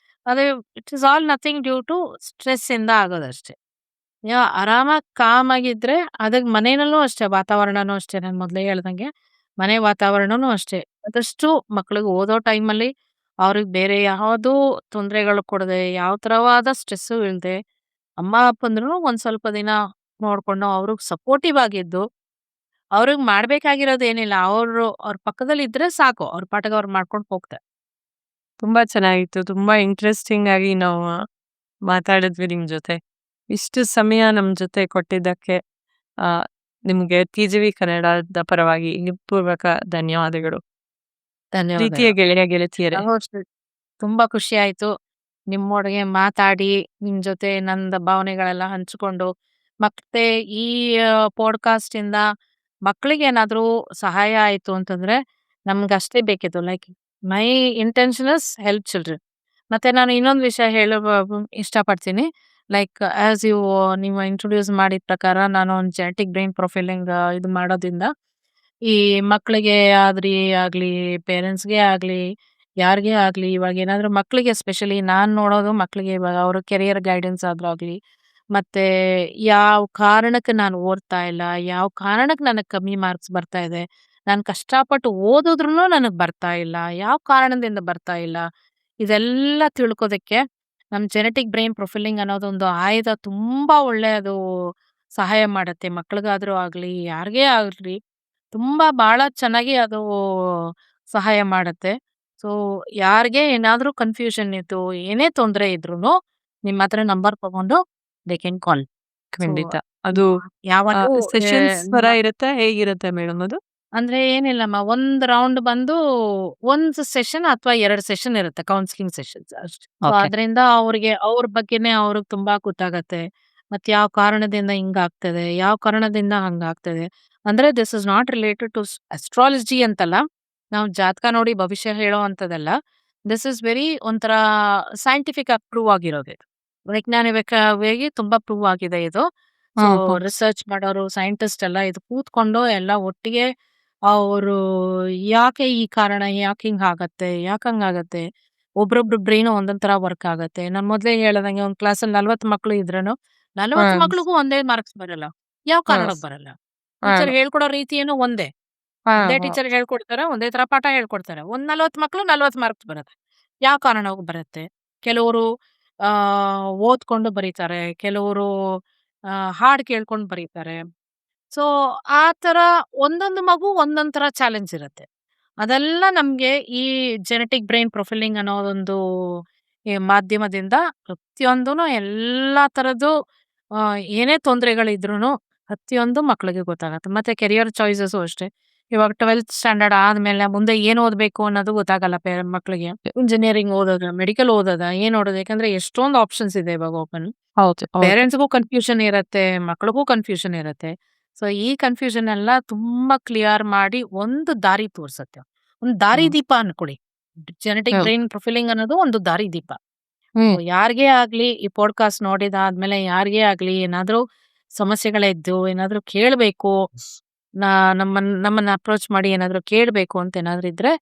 ಅದೇ it is all nothing due to stress ಇಂದ ಆಗೋದಷ್ಟೇ. ಆರಾಮಾಗಿ ಕಾಮ್ ಆಗಿದ್ರೆ, ಅದಕ್ಕೆ ಮನೆಯಲ್ಲೂ ಅಷ್ಟೇ, ವಾತಾವರಣನೂ ಅಷ್ಟೇ. ನಾನು ಮೊದಲೇ ಹೇಳ್ದಂಗೆ ಮನೆ ವಾತಾವರಣನೂ ಅಷ್ಟೇ. ಆದಷ್ಟು ಮಕ್ಳಿಗೆ ಓದೋ ಟೈಮಲ್ಲಿ ಅವ್ರಿಗೆ ಬೇರೆ ಯಾವುದೂ ತೊಂದರೆಗಳು ಕೊಡದೆ, ಯಾವ ಥರವಾದ ಸ್ಟ್ರೆಸ್ಸು ಇಲ್ಲದೆ, ಅಮ್ಮ ಅಪ್ಪಂದ್ರೂ ಒಂದ್ ಸ್ವಲ್ಪ ದಿನ ನೋಡ್ಕೊಂಡು ಅವ್ರಿಗೆ ಸಪೋರ್ಟಿವ್ ಆಗಿದ್ದು, ಅವ್ರಿಗೆ ಮಾಡ್ಬೇಕಾಗಿರೋದೇನಿಲ್ಲ, ಅವ್ರ ಪಕ್ಕದಲ್ಲಿ ಇದ್ರೆ ಸಾಕು, ಅವ್ರ ಪಾಠಕ್ಕೆ ಅವ್ರು ಮಾಡ್ಕೊಂಡು ಹೋಗ್ತಾರೆ. ತುಂಬಾ ಚೆನ್ನಾಗಿತ್ತು. ತುಂಬಾ ಇಂಟ್ರೆಸ್ಟಿಂಗ್ ಆಗಿ ನಾವು ಮಾತಾಡಿದ್ವಿ ನಿಮ್ ಜೊತೆ. ಇಷ್ಟು ಸಮಯ ನಮ್ ಜೊತೆ ಕೊಟ್ಟಿದ್ದಕ್ಕೆ ಆ, ನಿಮ್ಗೆ TGV ಕನ್ನಡದ ಪರವಾಗಿ ಪೂರ್ವಕ ಧನ್ಯವಾದಗಳು. ಪ್ರೀತಿಯ ಧನ್ಯವಾದಗಳು. ಗೆಳೆಯ ಗೆಳತಿಯರೇ. ತುಂಬಾ ಖುಷಿ ಆಯ್ತು. ನಿಮ್ಮೊಳಗೆ ಮಾತಾಡಿ, ನಿಮ್ ಜೊತೆ ನಂದ ಭಾವನೆಗಳೆಲ್ಲ ಹಂಚಿಕೊಂಡು, ಮತ್ತೆ ಈ ಪಾಡ್ಕಾಸ್ಟ್ ಇಂದ ಮಕ್ಳಿಗೇನಾದ್ರೂ ಸಹಾಯ ಆಯ್ತು ಅಂತಂದ್ರೆ ನಮ್ಗಷ್ಟೇ ಬೇಕಿತ್ತು. Like my intention is help children. ಮತ್ತೆ ನಾನು ಇನ್ನೊಂದು ವಿಷಯ ಇಷ್ಟಪಡ್ತೀನಿ. ಲೈಕ್ ಆಸ್ ನೀವು ಇಂಟ್ರೊಡ್ಯೂಸ್ ಮಾಡಿದ ಪ್ರಕಾರ ನಾನು ಒಂದು ಜೆನೆಟಿಕ್ ಬ್ರೈನ್ ಪ್ರೊಫೈಲಿಂಗ್ ಇದು ಮಾಡೋದ್ರಿಂದ ಈ ಮಕ್ಳಿಗೆ ಆಗ್ಲಿ, ಪೇರೆಂಟ್ಸ್‌ಗೆ ಆಗ್ಲಿ, ಯಾರಿಗೇ ಆಗ್ಲಿ, ಇವಾಗ ಏನಾದ್ರು ಮಕ್ಳಿಗೆ ಎಸ್ಪೆಷಲಿ ನಾನ್ ನೋಡೋದು ಮಕ್ಳಿಗೆ ಇವಾಗ ಅವ್ರ ಕೆರಿಯರ್ ಗೈಡೆನ್ಸ್ ಆದ್ರೂ ಆಗ್ಲಿ, ಮತ್ತೆ ಯಾವ ಕಾರಣಕ್ಕೆ ನಾನು ಓದ್ತಾ ಇಲ್ಲ, ಯಾವ ಕಾರಣಕ್ಕೆ ನನಗೆ ಕಮ್ಮಿ ಮಾರ್ಕ್ಸ್ ಬರ್ತಾ ಇದೆ, ನಾನು ಕಷ್ಟಪಟ್ಟು ಓದಿದ್ರುನು ನನಗೆ ಬರ್ತಾ ಇಲ್ಲ, ಯಾವ ಕಾರಣದಿಂದ ಬರ್ತಾ ಇಲ್ಲ, ಇದೆಲ್ಲ ತಿಳ್ಕೋದಕ್ಕೆ ನಮ್ ಜೆನೆಟಿಕ್ ಬ್ರೈನ್ ಪ್ರೊಫೈಲಿಂಗ್ ಅನ್ನೋದೊಂದು ಆಯುಧ ತುಂಬಾ ಒಳ್ಳೆಯದು ಸಹಾಯ ಮಾಡತ್ತೆ. ಮಕ್ಳಿಗಾದ್ರೂ ಆಗ್ಲಿ, ಯಾರಿಗೇ ಆಗ್ಲಿ. ತುಂಬಾ ಬಹಳ ಚೆನ್ನಾಗಿ ಅದು ಸಹಾಯ ಮಾಡತ್ತೆ. ಸೊ, ಯಾರಿಗೇ ಏನಾದ್ರೂ ಕನ್ಫ್ಯೂಷನ್ ಇತ್ತು, ಏನೇ ತೊಂದ್ರೆ ಇದ್ರೂನು ನಿಮ್ಮ ಹತ್ರ ನಂಬರ್ ತಗೊಂಡು ದೇ ಕ್ಯಾನ್ ಕಾಲ್. ಸೊ, ಖಂಡಿತ. ಅದು ಯಾವತ್ತೂ ಸೆಷನ್ಸ್ ತರ ನಿಮ್ಮ ಇರುತ್ತೆ, ಹೇಗಿರುತ್ತೆ ಮೇಡಮ್ ಅದು? ಅಂದ್ರೆ ಏನಿಲ್ಲಮ್ಮ, ಒಂದ್ ರೌಂಡ್ ಬಂದು ಒಂದ್ ಸೆಷನ್ ಅಥವಾ 2 ಸೆಷನ್ ಇರುತ್ತೆ, ಕೌನ್ಸಿಲಿಂಗ್ ಸೆಷನ್ಸ್ ಅಷ್ಟೇ. So, okay. ಅದ್ರಿಂದ ಅವ್ರಿಗೆ ಅವ್ರ ಬಗ್ಗೆನೇ ಅವ್ರಿಗೆ ತುಂಬಾ ಗೊತ್ತಾಗತ್ತೆ. ಮತ್ತೆ ಯಾವ ಕಾರಣದಿಂದ ಹಿಂಗಾಗ್ತದೆ, ಯಾವ ಕಾರಣದಿಂದ ಹಂಗಾಗ್ತದೆ. ಅಂದ್ರೆ this is not related to astrology ಅಂತಲ್ಲ. ನಾವು ಜಾತಕ ನೋಡಿ ಭವಿಷ್ಯ ಹೇಳೋ ಅಂತದಲ್ಲ. ದಿಸ್ ಇಸ್ ವೆರಿ ಒಂಥರ ಸೈಂಟಿಫಿಕ್ ಆಗಿ ಪ್ರೂವ್ ಆಗಿರೋದು ಇದು. ವೈಜ್ಞಾನಿಕವಾಗಿ ತುಂಬಾ ಪ್ರೂವ್ ಆಗಿದೆ ಇದು. ಸೊ, ಹ್ಮ್, ಹ್ಮ್. ರಿಸರ್ಚ್ ಮಾಡೋರು, ಸೈಂಟಿಸ್ಟ್ ಎಲ್ಲ ಇದು ಕೂತ್ಕೊಂಡು ಎಲ್ಲ ಒಟ್ಟಿಗೆ ಅವರು ಯಾಕೆ ಈ ಕಾರಣ, ಯಾಕೆ ಹಿಂಗಾಗತ್ತೆ, ಯಾಕೆ ಹಂಗಾಗತ್ತೆ, ಒಬ್ರೊಬ್ರು ಬ್ರೈನ್ ಒಂದೊಂದ್ ತರ ವರ್ಕ್ ಆಗತ್ತೆ. ನಾನು ಮೊದ್ಲೇ ಹೇಳ್ದಂಗೆ ಒಂದ್ ಕ್ಲಾಸಲ್ಲಿ 40 ಮಕ್ಳು ಇದ್ರೇನು 40 ಹ್ಮ್, ಮಕ್ಳಿಗೂ ಒಂದೇ ಮಾರ್ಕ್ಸ್ ಬರಲ್ಲ. ಯಾವ ಹ್ಮ್, ಕಾರಣಕ್ಕೆ ಬರಲ್ಲ? ಟೀಚರ್ ಹ್ಮ್, ಹೇಳ್ಕೊಡೋ ರೀತಿ ಏನು ಒಂದೇ. ಒಂದೇ ಹ್ಮ್, ಟೀಚರ್ ಹೇಳ್ಕೊಡ್ತಾರೆ, ಒಂದೇ ತರ ಪಾಠ ಹೇಳ್ಕೊಡ್ತಾರೆ. ಒಂದ್ 40 ಮಕ್ಳು 40 ಮಾರ್ಕ್ಸ್ ಬರುತ್ತೆ. ಯಾವ ಕಾರಣಕ್ಕೆ ಬರುತ್ತೆ? ಕೆಲವರು ಓದ್ಕೊಂಡು ಬರೀತಾರೆ, ಕೆಲವರು ಹಾಡ್ ಕೇಳ್ಕೊಂಡು ಬರೀತಾರೆ. ಸೊ, ಆ ತರ ಒಂದೊಂದು ಮಗು ಒಂದೊಂದ್ ತರ ಚಾಲೆಂಜ್ ಇರುತ್ತೆ. ಅದೆಲ್ಲ ನಮ್ಗೆ ಈ ಜೆನೆಟಿಕ್ ಬ್ರೈನ್ ಪ್ರೊಫೈಲಿಂಗ್ ಅನ್ನೋದೊಂದು ಈ ಮಾಧ್ಯಮದಿಂದ ಪ್ರತಿಯೊಂದೂನು ಎಲ್ಲಾ ತರದ್ದು ಏನೇ ತೊಂದರೆಗಳಿದ್ರೂನು ಪ್ರತಿಯೊಂದು ಮಕ್ಳಿಗೆ ಗೊತ್ತಾಗತ್ತೆ. ಮತ್ತೆ ಕೆರಿಯರ್ ಚಾಯ್ಸಸು ಅಷ್ಟೇ. ಇವಾಗ 12th ಸ್ಟ್ಯಾಂಡರ್ಡ್ ಆದ್ಮೇಲೆ ಮುಂದೆ ಏನ್ ಓದ್ಬೇಕು ಅನ್ನೋದು ಗೊತ್ತಾಗಲ್ಲ ಮಕ್ಳಿಗೆ. ಇಂಜಿನಿಯರಿಂಗ್ ಓದೋದಾ, ಮೆಡಿಕಲ್ ಓದೋದಾ, ಏನ್ ಓದೋದು? ಯಾಕಂದ್ರೆ ಎಷ್ಟೊಂದು ಆಪ್ಷನ್ಸ್ ಇದೆ ಇವಾಗ ಓಪನ್. ಹೌದು, ಹೌದು. ಪೇರೆಂಟ್ಸ್‌ಗೂ ಕನ್ಫ್ಯೂಷನ್ ಇರತ್ತೆ, ಮಕ್ಳಿಗೂ ಕನ್ಫ್ಯೂಷನ್ ಇರತ್ತೆ. ಸೊ, ಈ ಕನ್ಫ್ಯೂಷನ್ ಎಲ್ಲ ತುಂಬಾ ಕ್ಲಿಯರ್ ಮಾಡಿ ಒಂದು ದಾರಿ ತೋರ್ಸತ್ತೆ. ಒಂದು ದಾರಿ ಹ್ಮ್, ದೀಪ ಅನ್ಕೊಳ್ಳಿ. ಜೆನೆಟಿಕ್ ಹ್ಮ್, ಬ್ರೈನ್ ಪ್ರೊಫೈಲಿಂಗ್ ಅನ್ನೋದು ಒಂದು ದಾರಿ ದೀಪ. ಸೊ, ಹ್ಮ್. ಯಾರಿಗೇ ಆಗ್ಲಿ ಈ ಪಾಡ್ಕಾಸ್ಟ್ ನೋಡಿದಾದ್ಮೇಲೆ ಯಾರಿಗೇ ಆಗ್ಲಿ ಏನಾದ್ರೂ ಸಮಸ್ಯೆಗಳಿದ್ದು ಏನಾದ್ರೂ ಕೇಳ್ಬೇಕು, ನಾ ನಮ್ಮನ್ನ ಅಪ್ರೋಚ್ ಮಾಡಿ ಏನಾದ್ರೂ ಕೇಳ್ಬೇಕು ಅಂತ ಏನಾದ್ರೂ ಇದ್ರೆ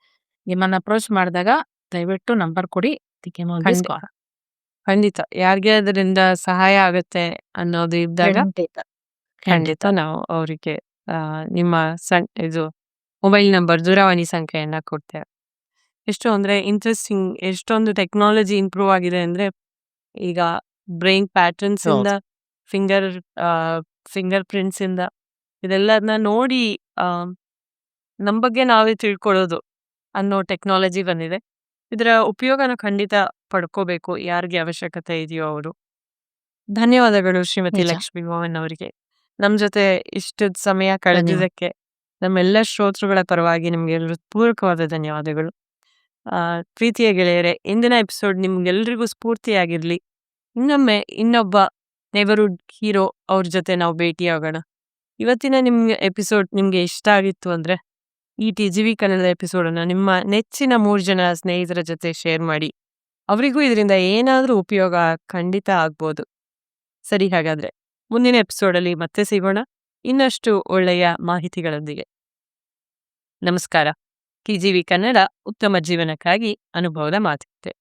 ನಿಮ್ಮನ್ನ ಅಪ್ರೋಚ್ ಮಾಡಿದಾಗ ದಯವಿಟ್ಟು ನಂಬರ್ ಕೊಡಿ. ಅದಕ್ಕೆ ಆಲ್ವೇಸ್ ಖಂಡಿತ, ಕಾಲ್. ಖಂಡಿತ. ಯಾರಿಗೆ ಅದರಿಂದ ಸಹಾಯ ಆಗುತ್ತೆ ಅನ್ನೋದು ಇದ್ದಾಗ ಖಂಡಿತ, ಖಂಡಿತ ಖಂಡಿತ. ನಾವು ಅವರಿಗೆ ನಿಮ್ಮ ಇದು ಮೊಬೈಲ್ ನಂಬರ್, ದೂರವಾಣಿ ಸಂಖ್ಯೆಯನ್ನ ಕೊಡ್ತೇವೆ. ಎಷ್ಟು ಅಂದ್ರೆ ಇಂಟ್ರೆಸ್ಟಿಂಗ್, ಎಷ್ಟೊಂದು ಟೆಕ್ನಾಲಜಿ ಇಂಪ್ರೂವ್ ಆಗಿದೆ ಅಂದ್ರೆ ಈಗ ಬ್ರೈನ್ ಪ್ಯಾಟರ್ನ್ಸ್ ಇಂದ ಹೌದು. ಫಿಂಗರ್ ಫಿಂಗರ್ ಪ್ರಿಂಟ್ಸ್ ಇಂದ ಇದೆಲ್ಲದನ್ನ ನೋಡಿ ಆ, ನಮ್ ಬಗ್ಗೆ ನಾವೇ ತಿಳ್ಕೊಳ್ಳೋದು ಅನ್ನೋ ಟೆಕ್ನಾಲಜಿ ಬಂದಿದೆ. ಇದರ ಉಪಯೋಗನ ಖಂಡಿತ ಪಡ್ಕೋಬೇಕು, ಯಾರಿಗೆ ಅವಶ್ಯಕತೆ ಇದೆಯೋ ಅವರು. ಧನ್ಯವಾದಗಳು ಶ್ರೀಮತಿ ನಿಜ. ಲಕ್ಷ್ಮೀ ಮೋಹನ್ ಅವರಿಗೆ. ನಮ್ ಜೊತೆ ಇಷ್ಟು ಸಮಯ ಧನ್ಯವಾದ. ಕಳೆದಿದ್ದಕ್ಕೆ ನಮ್ಮೆಲ್ಲ ಶ್ರೋತೃಗಳ ಪರವಾಗಿ ನಿಮ್ಗೆ ಪೂರ್ವಕವಾದ ಧನ್ಯವಾದಗಳು. ಪ್ರೀತಿಯ ಗೆಳೆಯರೇ, ಇಂದಿನ ಎಪಿಸೋಡ್ ನಿಮ್ಗೆಲ್ರಿಗೂ ಸ್ಫೂರ್ತಿಯಾಗಿರ್ಲಿ. ಇನ್ನೊಮ್ಮೆ ಇನ್ನೊಬ್ಬ ನೆವರ್ಹುಡ್ ಹೀರೋ ಅವ್ರ ಜೊತೆ ನಾವು ಭೇಟಿಯಾಗೋಣ. ಇವತ್ತಿನ ನಿಮ್ಗೆ ಎಪಿಸೋಡ್ ನಿಮ್ಗೆ ಇಷ್ಟ ಆಗಿತ್ತು ಅಂದ್ರೆ ಈ ಟಿಜಿವಿ ಕನ್ನಡದ ಎಪಿಸೋಡನ್ನ ನಿಮ್ಮ ನೆಚ್ಚಿನ 3 ಜನ ಸ್ನೇಹಿತರ ಜೊತೆ ಶೇರ್ ಮಾಡಿ. ಅವರಿಗೂ ಇದರಿಂದ ಏನಾದ್ರೂ ಉಪಯೋಗ ಖಂಡಿತ ಆಗ್ಬೋದು. ಸರಿ, ಹಾಗಾದ್ರೆ ಮುಂದಿನ ಎಪಿಸೋಡಲ್ಲಿ ಮತ್ತೆ ಸಿಗೋಣ ಇನ್ನಷ್ಟು ಒಳ್ಳೆಯ ಮಾಹಿತಿಗಳೊಂದಿಗೆ. ನಮಸ್ಕಾರ. ಟಿಜಿವಿ ಕನ್ನಡ, ಉತ್ತಮ ಜೀವನಕ್ಕಾಗಿ ಅನುಭವದ ಮಾತುಕತೆ.